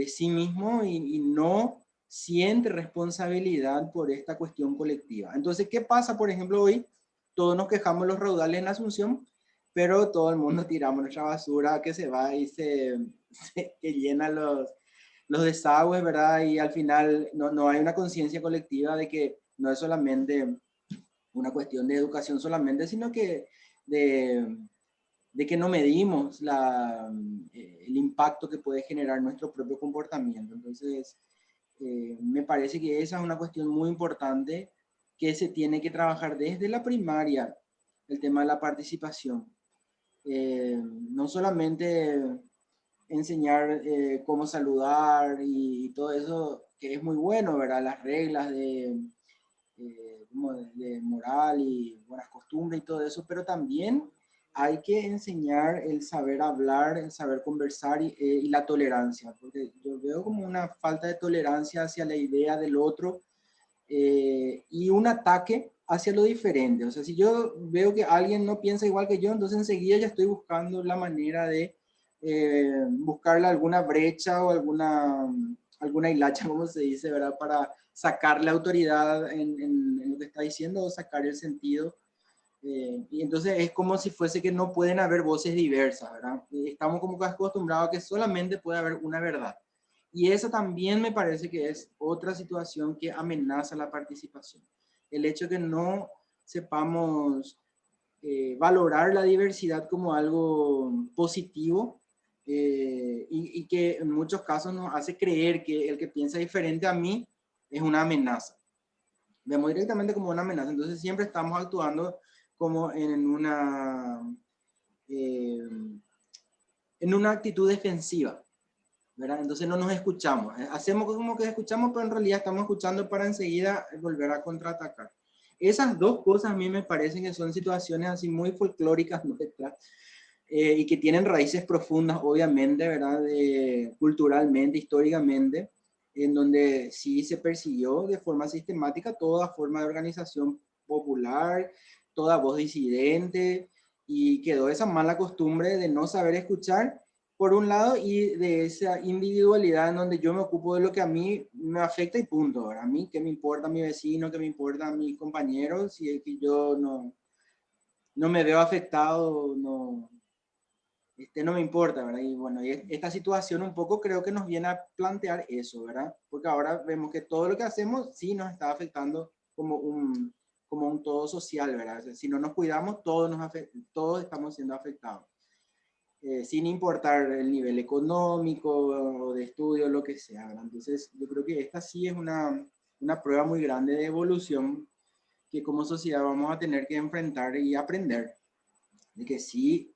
sí mismo y no siente responsabilidad por esta cuestión colectiva. Entonces, ¿qué pasa, por ejemplo, hoy? Todos nos quejamos los raudales en Asunción, pero todo el mundo tiramos nuestra basura que se va y que llena los desagües, ¿verdad? Y al final no hay una conciencia colectiva de que no es solamente una cuestión de educación solamente, sino que de que no medimos el impacto que puede generar nuestro propio comportamiento. Entonces, me parece que esa es una cuestión muy importante que se tiene que trabajar desde la primaria, el tema de la participación. No solamente enseñar cómo saludar y todo eso, que es muy bueno, ¿verdad? Las reglas de moral y buenas costumbres y todo eso, pero también hay que enseñar el saber hablar, el saber conversar y la tolerancia, porque yo veo como una falta de tolerancia hacia la idea del otro, y un ataque hacia lo diferente. O sea, si yo veo que alguien no piensa igual que yo, entonces enseguida ya estoy buscando la manera de buscarle alguna brecha o alguna hilacha, como se dice, ¿verdad? Para sacarle autoridad en lo que está diciendo o sacar el sentido. Y entonces es como si fuese que no pueden haber voces diversas, ¿verdad? Estamos como que acostumbrados a que solamente puede haber una verdad. Y eso también me parece que es otra situación que amenaza la participación. El hecho de que no sepamos valorar la diversidad como algo positivo y que en muchos casos nos hace creer que el que piensa diferente a mí es una amenaza. Vemos directamente como una amenaza. Entonces siempre estamos actuando como en una actitud defensiva, ¿verdad? Entonces no nos escuchamos. Hacemos como que escuchamos, pero en realidad estamos escuchando para enseguida volver a contraatacar. Esas dos cosas a mí me parecen que son situaciones así muy folclóricas nuestras y que tienen raíces profundas, obviamente, ¿verdad? Culturalmente, históricamente, en donde sí se persiguió de forma sistemática toda forma de organización popular, toda voz disidente, y quedó esa mala costumbre de no saber escuchar, por un lado, y de esa individualidad en donde yo me ocupo de lo que a mí me afecta y punto, ¿verdad? A mí, ¿qué me importa mi vecino? ¿Qué me importa a mis compañeros? Si es que yo no me veo afectado, no me importa, ¿verdad? Y bueno, y esta situación un poco creo que nos viene a plantear eso, ¿verdad? Porque ahora vemos que todo lo que hacemos sí nos está afectando como un todo social, ¿verdad? O sea, si no nos cuidamos, todos estamos siendo afectados. Sin importar el nivel económico o de estudio, lo que sea, ¿verdad? Entonces, yo creo que esta sí es una prueba muy grande de evolución que como sociedad vamos a tener que enfrentar y aprender. De que sí,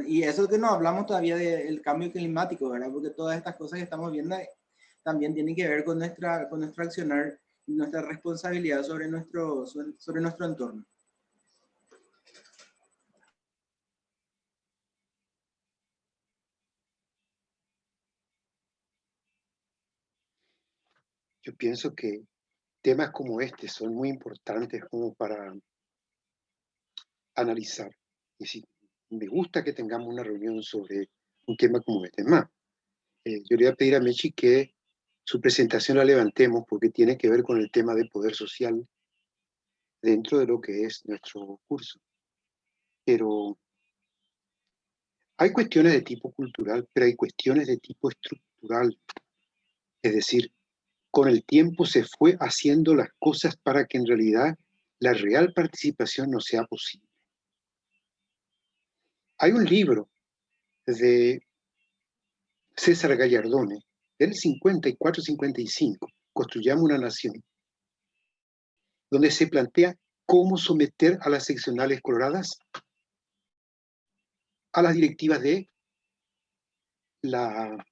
y eso que no hablamos todavía del cambio climático, ¿verdad? Porque todas estas cosas que estamos viendo también tienen que ver con nuestro accionar, nuestra responsabilidad sobre nuestro entorno. Yo pienso que temas como este son muy importantes como para analizar. Y sí, me gusta que tengamos una reunión sobre un tema como este. Es más, yo le voy a pedir a Mechi que su presentación la levantemos porque tiene que ver con el tema de poder social dentro de lo que es nuestro curso. Pero hay cuestiones de tipo cultural, pero hay cuestiones de tipo estructural. Es decir, con el tiempo se fue haciendo las cosas para que en realidad la real participación no sea posible. Hay un libro de César Gallardone, del 54-55, Construyamos una Nación, donde se plantea cómo someter a las seccionales coloradas a las directivas de la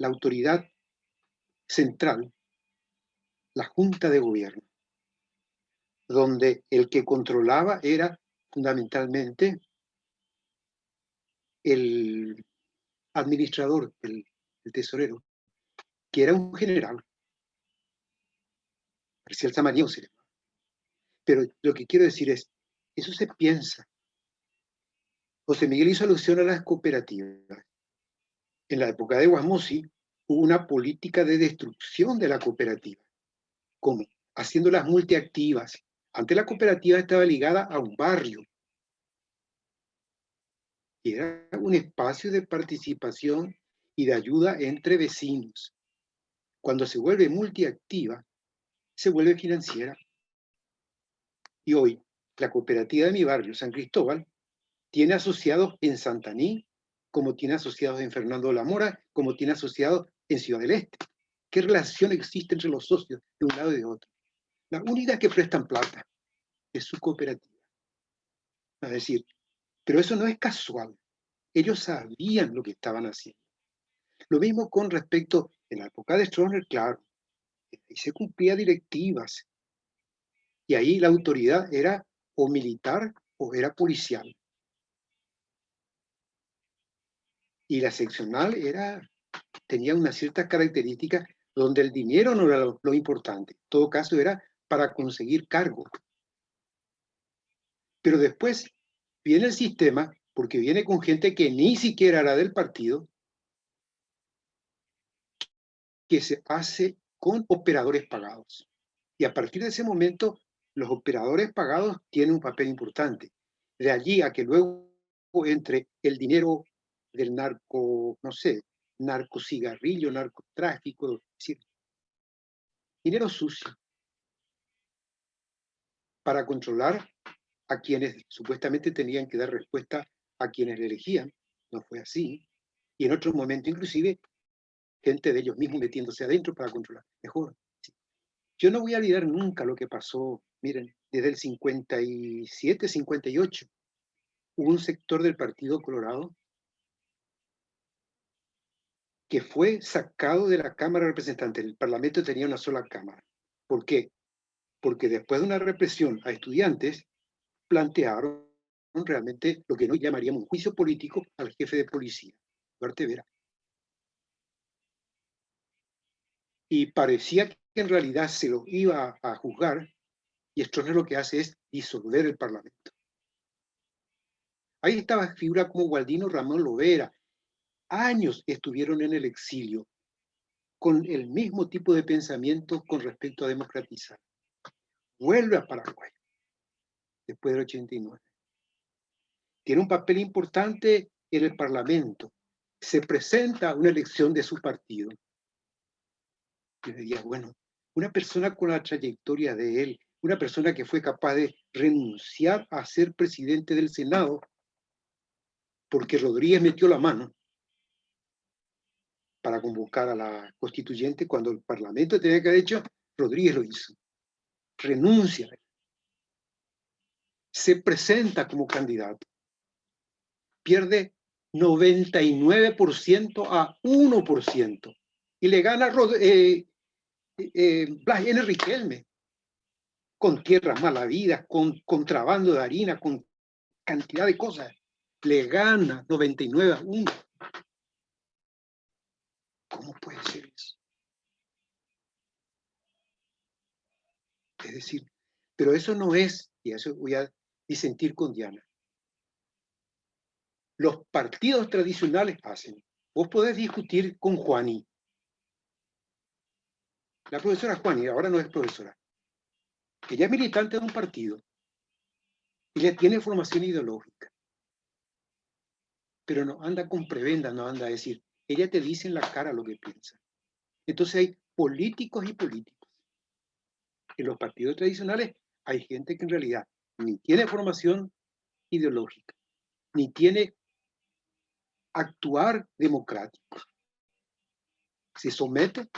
autoridad central, la Junta de Gobierno, donde el que controlaba era fundamentalmente el administrador, el tesorero, que era un general, Marcial Samaniego se llama. Pero lo que quiero decir es, eso se piensa. José Miguel hizo alusión a las cooperativas. En la época de Guasmosi hubo una política de destrucción de la cooperativa. ¿Cómo? Haciéndolas multiactivas. Antes la cooperativa estaba ligada a un barrio. Y era un espacio de participación y de ayuda entre vecinos. Cuando se vuelve multiactiva, se vuelve financiera. Y hoy, la cooperativa de mi barrio, San Cristóbal, tiene asociados en Santaní, como tiene asociados en Fernando de la Mora, como tiene asociados en Ciudad del Este. ¿Qué relación existe entre los socios de un lado y de otro? La única que prestan plata es su cooperativa. Es decir, pero eso no es casual. Ellos sabían lo que estaban haciendo. Lo mismo con respecto, en la época de Stroessner, claro, ahí se cumplían directivas. Y ahí la autoridad era o militar o era policial. Y la seccional tenía una cierta característica donde el dinero no era lo importante. En todo caso, era para conseguir cargos. Pero después viene el sistema, porque viene con gente que ni siquiera era del partido, que se hace con operadores pagados. Y a partir de ese momento, los operadores pagados tienen un papel importante. De allí a que luego entre el dinero del narco, no sé, narcocigarrillo, narcotráfico, es decir, dinero sucio, para controlar a quienes supuestamente tenían que dar respuesta a quienes le elegían. No fue así. Y en otro momento, inclusive, gente de ellos mismos metiéndose adentro para controlar. Mejor. Yo no voy a olvidar nunca lo que pasó, miren, desde el 57, 58. Hubo un sector del Partido Colorado que fue sacado de la Cámara de Representantes. El Parlamento tenía una sola Cámara. ¿Por qué? Porque después de una represión a estudiantes, plantearon realmente lo que hoy llamaríamos un juicio político al jefe de policía, Duarte Vera. Y parecía que en realidad se lo iba a juzgar, y Stroessner lo que hace es disolver el Parlamento. Ahí estaba figura como Gualdino Ramón Lovera. Años estuvieron en el exilio con el mismo tipo de pensamiento con respecto a democratizar. Vuelve a Paraguay después del 89. Tiene un papel importante en el Parlamento. Se presenta a una elección de su partido. Yo diría, bueno, una persona con la trayectoria de él, una persona que fue capaz de renunciar a ser presidente del Senado porque Rodríguez metió la mano para convocar a la constituyente cuando el Parlamento tenía que haber hecho, Rodríguez lo hizo. Renuncia. Se presenta como candidato. Pierde 99% a 1%. Y le gana Blas N. Riquelme. Con tierras malavidas, con contrabando de harina, con cantidad de cosas. Le gana 99 a 1. ¿Cómo puede ser eso? Es decir, pero eso no es, y eso voy a disentir con Diana. Los partidos tradicionales hacen. Vos podés discutir con Juani. La profesora Juani, ahora no es profesora, que ya es militante de un partido y le tiene formación ideológica. Pero no anda con prebenda, no anda a decir. Ella te dice en la cara lo que piensa. Entonces hay políticos y políticos. En los partidos tradicionales hay gente que en realidad ni tiene formación ideológica, ni tiene actuar democrático. Se somete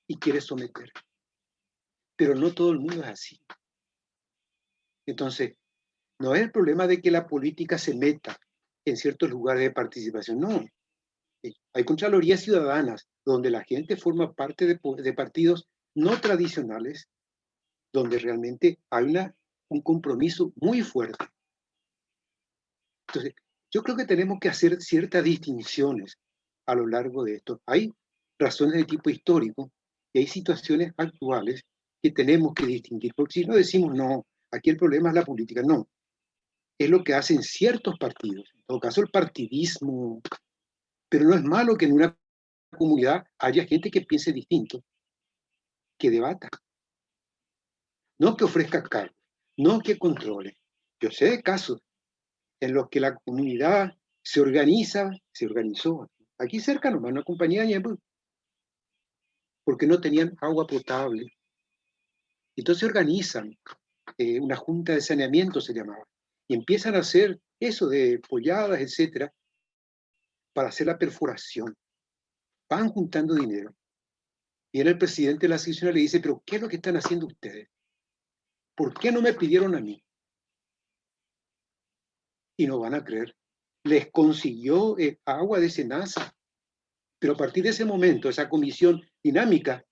y quiere someter. Pero no todo el mundo es así. Entonces, no es el problema de que la política se meta en ciertos lugares de participación, no. Hay contralorías ciudadanas donde la gente forma parte de partidos no tradicionales, donde realmente hay un compromiso muy fuerte. Entonces, yo creo que tenemos que hacer ciertas distinciones a lo largo de esto. Hay razones de tipo histórico y hay situaciones actuales que tenemos que distinguir, porque si no decimos, no, aquí el problema es la política, no. Es lo que hacen ciertos partidos, en todo caso el partidismo, pero no es malo que en una comunidad haya gente que piense distinto, que debata, no que ofrezca cargos, no que controle. Yo sé de casos en los que la comunidad se organizó, aquí cerca nomás, una compañía de Ñemby, porque no tenían agua potable. Entonces organizan una junta de saneamiento, se llamaba, y empiezan a hacer eso de polladas, etcétera, para hacer la perforación. Van juntando dinero. Viene el presidente de la asociación y le dice, pero ¿qué es lo que están haciendo ustedes? ¿Por qué no me pidieron a mí? Y no van a creer. Les consiguió agua de Senasa. Pero a partir de ese momento, esa comisión dinámica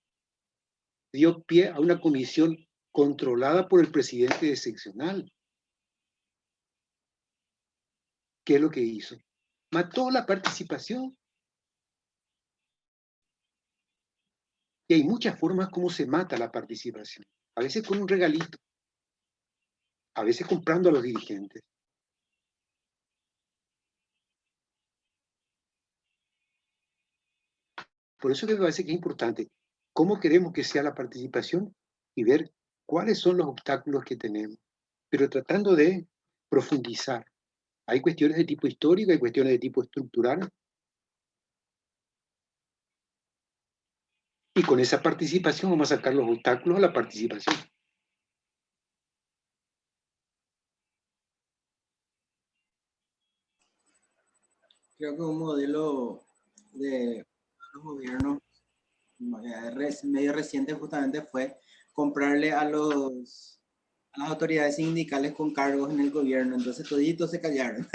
dio pie a una comisión controlada por el presidente de seccional. ¿Qué es lo que hizo? Mató la participación. Y hay muchas formas como se mata la participación. a veces con un regalito, a veces comprando a los dirigentes. Por eso que me parece que es importante cómo queremos que sea la participación y ver cuáles son los obstáculos que tenemos, pero tratando de profundizar. Hay cuestiones de tipo histórico, hay cuestiones de tipo estructural, y con esa participación vamos a sacar los obstáculos a la participación. Creo que un modelo de los gobiernos medio reciente justamente fue comprarle a las autoridades sindicales con cargos en el gobierno. Entonces toditos se callaron.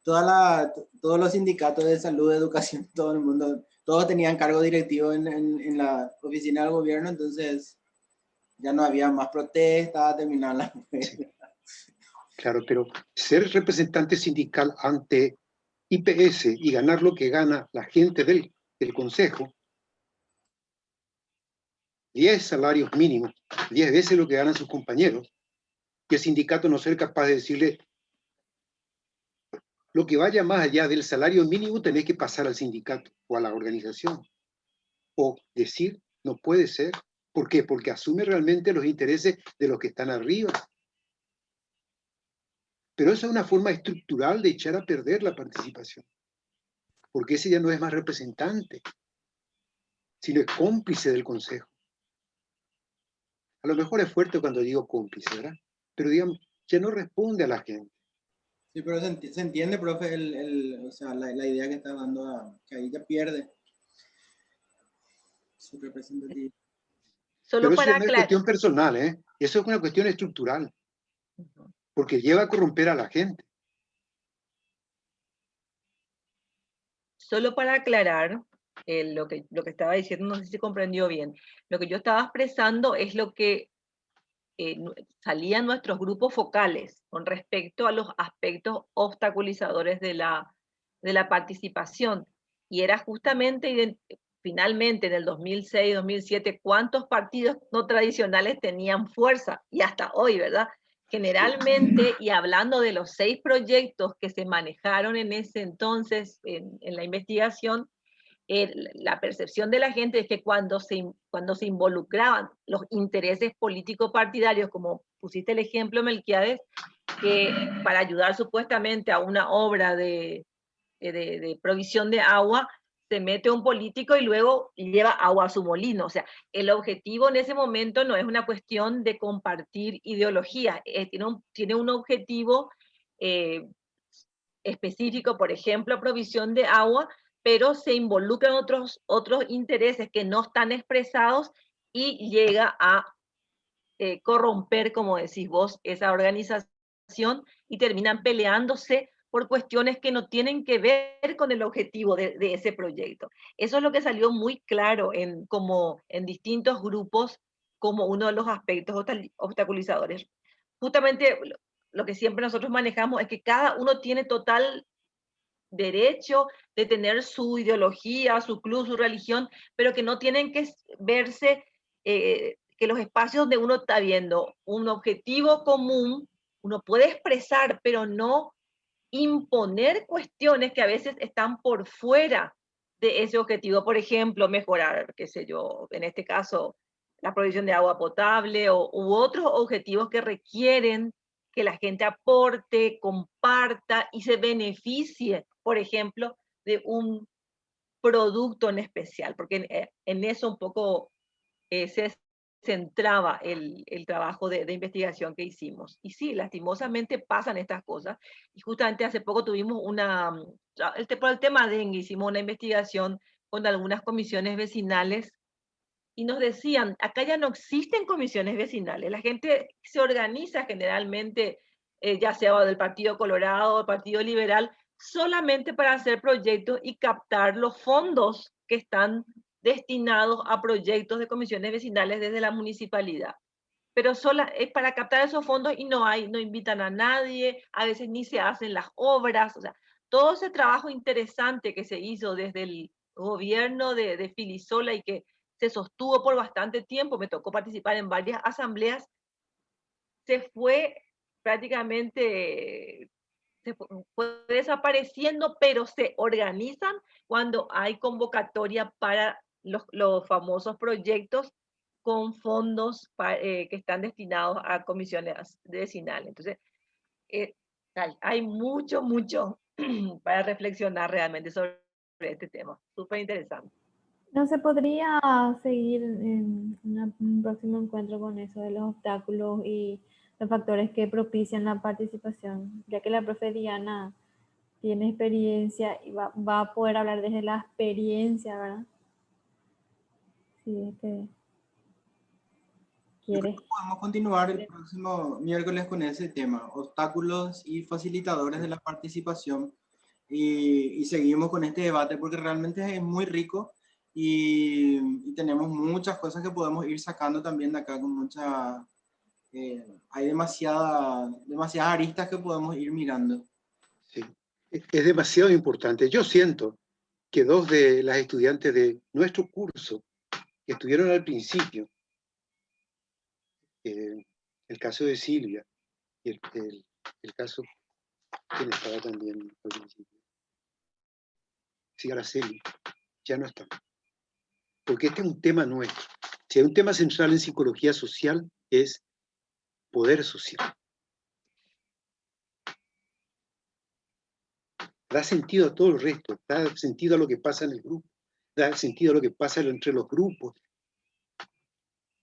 Todos los sindicatos de salud, de educación, todo el mundo, todos tenían cargo directivo en la oficina del gobierno, entonces ya no había más protestas, terminaron las Sí. Claro, pero ser representante sindical ante IPS y ganar lo que gana la gente del consejo, 10 salarios mínimos, 10 veces lo que ganan sus compañeros, y el sindicato no ser capaz de decirle lo que vaya más allá del salario mínimo tenés que pasar al sindicato o a la organización. O decir, no puede ser. ¿Por qué? Porque asume realmente los intereses de los que están arriba. Pero eso es una forma estructural de echar a perder la participación. Porque ese ya no es más representante, sino es cómplice del consejo. A lo mejor es fuerte cuando digo cómplice, ¿verdad? Pero digamos, ya no responde a la gente. Sí, pero se entiende, profe, o sea, la idea que está dando, que ahí ya pierde su representatividad. Solo Pero eso ya para no es aclarar. cuestión personal, ¿eh? Eso es una cuestión estructural, porque lleva a corromper a la gente. Solo para aclarar lo que estaba diciendo, no sé si comprendió bien. Lo que yo estaba expresando es lo que salía en nuestros grupos focales con respecto a los aspectos obstaculizadores de la participación. Y era justamente, finalmente en el 2006, 2007, cuántos partidos no tradicionales tenían fuerza, y hasta hoy, ¿verdad? Generalmente, y hablando de los 6 proyectos que se manejaron en ese entonces en la investigación, la percepción de la gente es que cuando se involucraban los intereses políticos partidarios, como pusiste el ejemplo, Melquiades, que para ayudar supuestamente a una obra de provisión de agua, se mete un político y luego lleva agua a su molino. O sea, el objetivo en ese momento no es una cuestión de compartir ideología, tiene un objetivo específico, por ejemplo, provisión de agua, pero se involucran otros intereses que no están expresados y llega a corromper, como decís vos, esa organización y terminan peleándose por cuestiones que no tienen que ver con el objetivo de ese proyecto. Eso es lo que salió muy claro como en distintos grupos como uno de los aspectos obstaculizadores. Justamente lo que siempre nosotros manejamos es que cada uno tiene total derecho de tener su ideología, su club, su religión, pero que no tienen que verse, que los espacios donde uno está viendo un objetivo común, uno puede expresar, pero no imponer cuestiones que a veces están por fuera de ese objetivo. Por ejemplo, mejorar, qué sé yo, en este caso, la provisión de agua potable u otros objetivos que requieren que la gente aporte, comparta y se beneficie, por ejemplo, de un producto en especial, porque en eso un poco se centraba el trabajo de investigación que hicimos. Y sí, lastimosamente pasan estas cosas. Y justamente hace poco tuvimos por el tema dengue, hicimos una investigación con algunas comisiones vecinales y nos decían, acá ya no existen comisiones vecinales, la gente se organiza generalmente, ya sea del Partido Colorado o del Partido Liberal, solamente para hacer proyectos y captar los fondos que están destinados a proyectos de comisiones vecinales desde la municipalidad. Pero es para captar esos fondos y no invitan a nadie, a veces ni se hacen las obras, o sea, todo ese trabajo interesante que se hizo desde el gobierno de Filisola y que se sostuvo por bastante tiempo, me tocó participar en varias asambleas, se fue prácticamente, fue desapareciendo, pero se organizan cuando hay convocatoria para los famosos proyectos con fondos que están destinados a comisiones vecinales. Entonces, hay mucho para reflexionar realmente sobre este tema. Súper interesante. ¿No se podría seguir en un próximo encuentro con eso de los obstáculos y los factores que propician la participación? Ya que la profe Diana tiene experiencia y va a poder hablar desde la experiencia, ¿verdad? Sí, es que Yo creo quiere. que podemos continuar el próximo miércoles con ese tema, obstáculos y facilitadores de la participación. Y seguimos con este debate porque realmente es muy rico y tenemos muchas cosas que podemos ir sacando también de acá con mucha... hay demasiadas aristas que podemos ir mirando. Sí, es demasiado importante. Yo siento que dos de las estudiantes de nuestro curso que estuvieron al principio, el caso de Silvia y el caso que estaba también al principio, sí, Araceli, ya no están. Porque este es un tema nuestro. Si hay un tema central en psicología social, es poder social. Da sentido a todo el resto, da sentido a lo que pasa en el grupo, da sentido a lo que pasa entre los grupos.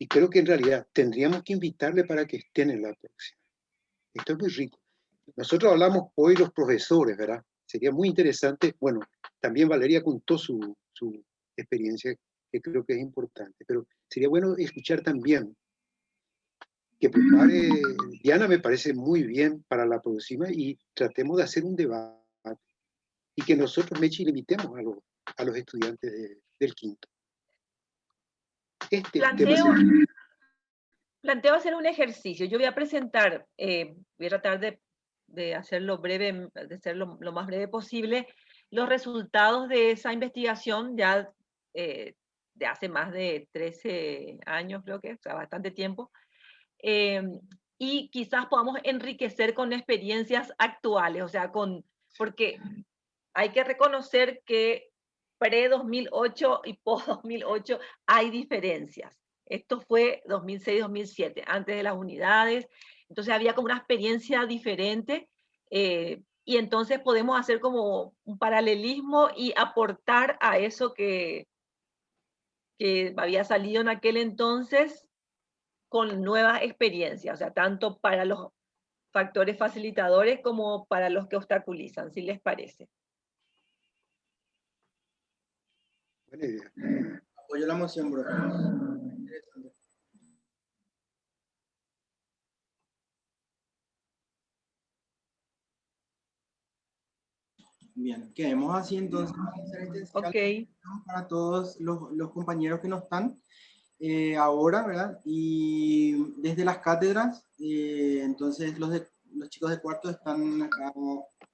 Y creo que en realidad tendríamos que invitarle para que estén en la próxima. Esto es muy rico. Nosotros hablamos hoy los profesores, ¿verdad? Sería muy interesante, bueno, también Valeria contó su experiencia, que creo que es importante, pero sería bueno escuchar también que prepare, Diana me parece muy bien para la próxima y tratemos de hacer un debate y que nosotros, Mechi, le invitemos a los estudiantes del quinto. Planteo hacer un ejercicio. Yo voy a presentar, voy a tratar de hacerlo breve, de ser lo más breve posible, los resultados de esa investigación ya de hace más de 13 años, creo que, o sea, bastante tiempo. Y quizás podamos enriquecer con experiencias actuales, o sea, porque hay que reconocer que pre-2008 y post-2008 hay diferencias. Esto fue 2006-2007, antes de las unidades. Entonces había como una experiencia diferente y entonces podemos hacer como un paralelismo y aportar a eso que había salido en aquel entonces con nuevas experiencias, o sea, tanto para los factores facilitadores como para los que obstaculizan, si les parece. Buena idea. Apoyo la moción, bro. Bien, quedemos así entonces. Vamos a hacer este Ok. para todos los compañeros que no están ahora, ¿verdad? Y desde las cátedras, entonces los chicos de cuarto están acá,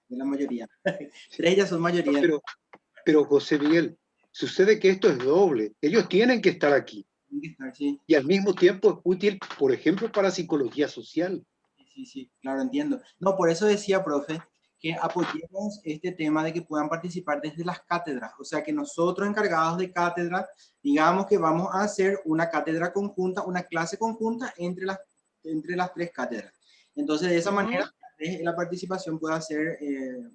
de la mayoría. 3 ya son mayoría. Pero José Miguel, sucede que esto es doble. Ellos tienen que estar aquí. Tienen que estar, sí. Y al mismo tiempo es útil, por ejemplo, para psicología social. Sí, claro, entiendo. No, por eso decía, profe, que apoyemos este tema de que puedan participar desde las cátedras. O sea, que nosotros encargados de cátedra, digamos que vamos a hacer una cátedra conjunta, una clase conjunta entre las 3 cátedras. Entonces, de esa manera, la participación pueda ser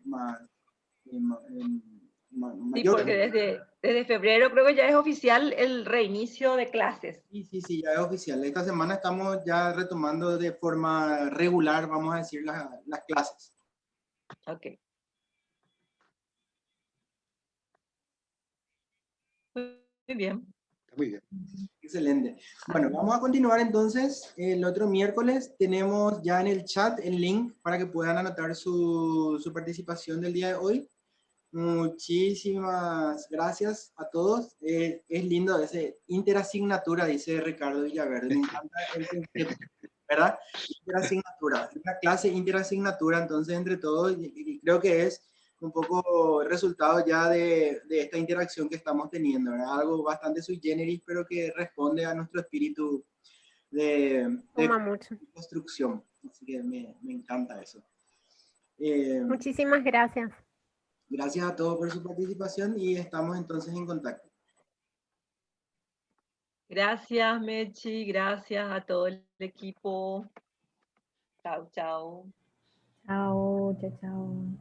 mayor. Sí, porque desde febrero creo que ya es oficial el reinicio de clases. Sí, ya es oficial. Esta semana estamos ya retomando de forma regular, vamos a decir, las clases. Ok. Muy bien. Muy bien. Excelente. Bueno, vamos a continuar entonces. El otro miércoles tenemos ya en el chat el link para que puedan anotar su participación del día de hoy. Muchísimas gracias a todos. Es lindo ese interasignatura, dice Ricardo Villaverde. Me encanta el concepto, ¿verdad? Interasignatura. Una clase interasignatura, entonces, entre todos, y creo que es un poco resultado ya de esta interacción que estamos teniendo, ¿verdad? Algo bastante sui generis, pero que responde a nuestro espíritu de Suma mucho. construcción. Así que me encanta eso. Muchísimas gracias. Gracias a todos por su participación y estamos entonces en contacto. Gracias, Mechi, gracias a todo el equipo. Chao, chao. Chao, chao, chao.